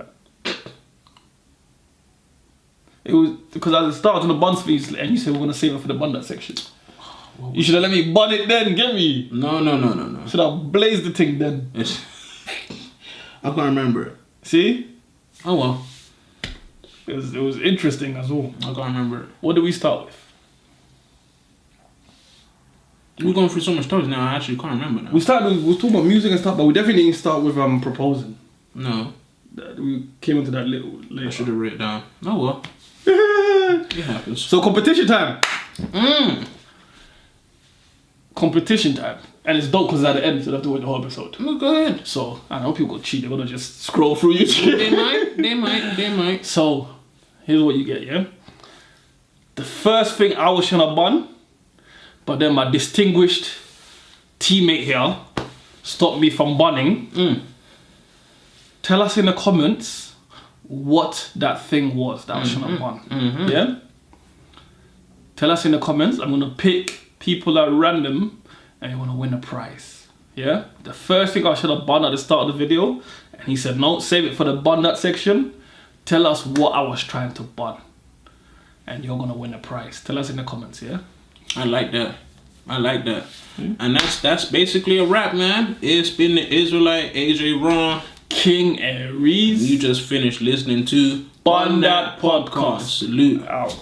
It was because I started on the buns fees and you said we're gonna save it for the BunDat section. You should have let me bun it then, get me. No. Should have blazed the thing then. I can't remember it. See? Oh well. It was interesting as well. I can't remember it. What did we start with? We're going through so much stories now. I actually can't remember now. We was talking about music and stuff, but we definitely didn't start with proposing. No. We came into that little later. I should have written it down. Oh well. It happens. So competition time. Competition time. And it's dope because it's at the end, so they have to wait the whole episode. Well, go ahead. So, I know people go cheat. They're going to just scroll through YouTube. They might. So, here's what you get, yeah? The first thing I was trying to bun, but then my distinguished teammate here stopped me from bunning. Tell us in the comments what that thing was that I was trying to bun. Yeah? Tell us in the comments. I'm going to pick people at random and you're going to win a prize. Yeah? The first thing I should have bun at the start of the video, and he said, no, save it for the BunDat section. Tell us what I was trying to bun. And you're going to win a prize. Tell us in the comments, yeah? I like that. And that's basically a wrap, man. It's been the Israelite, AJ Ron, King Aries. You just finished listening to BunDat Podcast. Salute. Out.